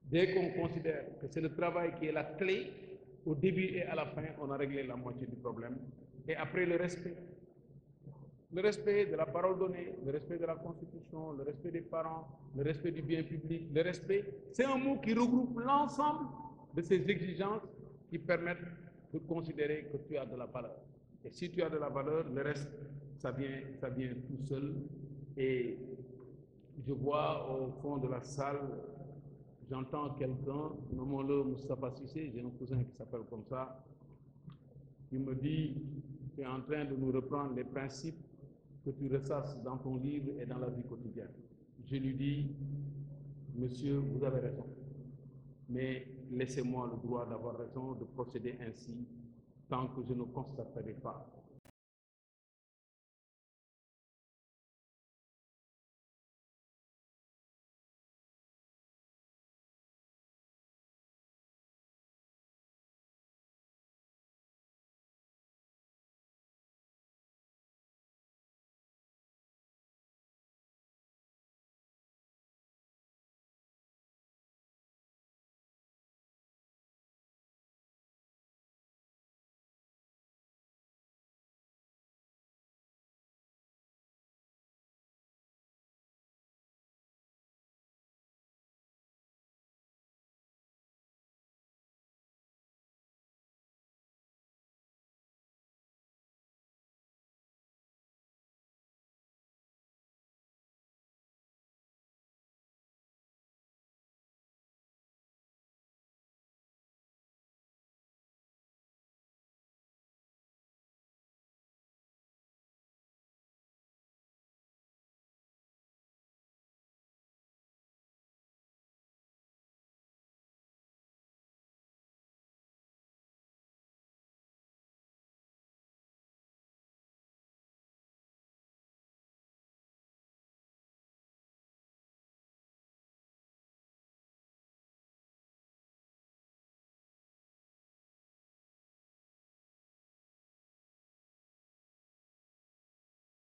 Dès qu'on considère que c'est le travail qui est la clé, au début et à la fin, on a réglé la moitié du problème. Et après, le respect. Le respect de la parole donnée, le respect de la Constitution, le respect des parents, le respect du bien public, le respect, c'est un mot qui regroupe l'ensemble de ces exigences qui permettent de considérer que tu as de la valeur. Et si tu as de la valeur, le reste, ça vient tout seul. Et je vois au fond de la salle, j'entends quelqu'un, nommons-le Moustapha Cissé, j'ai un cousin qui s'appelle comme ça, il me dit, tu es en train de nous reprendre les principes que tu ressasses dans ton livre et dans la vie quotidienne. Je lui dis, monsieur, vous avez raison, mais laissez-moi le droit d'avoir raison de procéder ainsi tant que je ne constaterai pas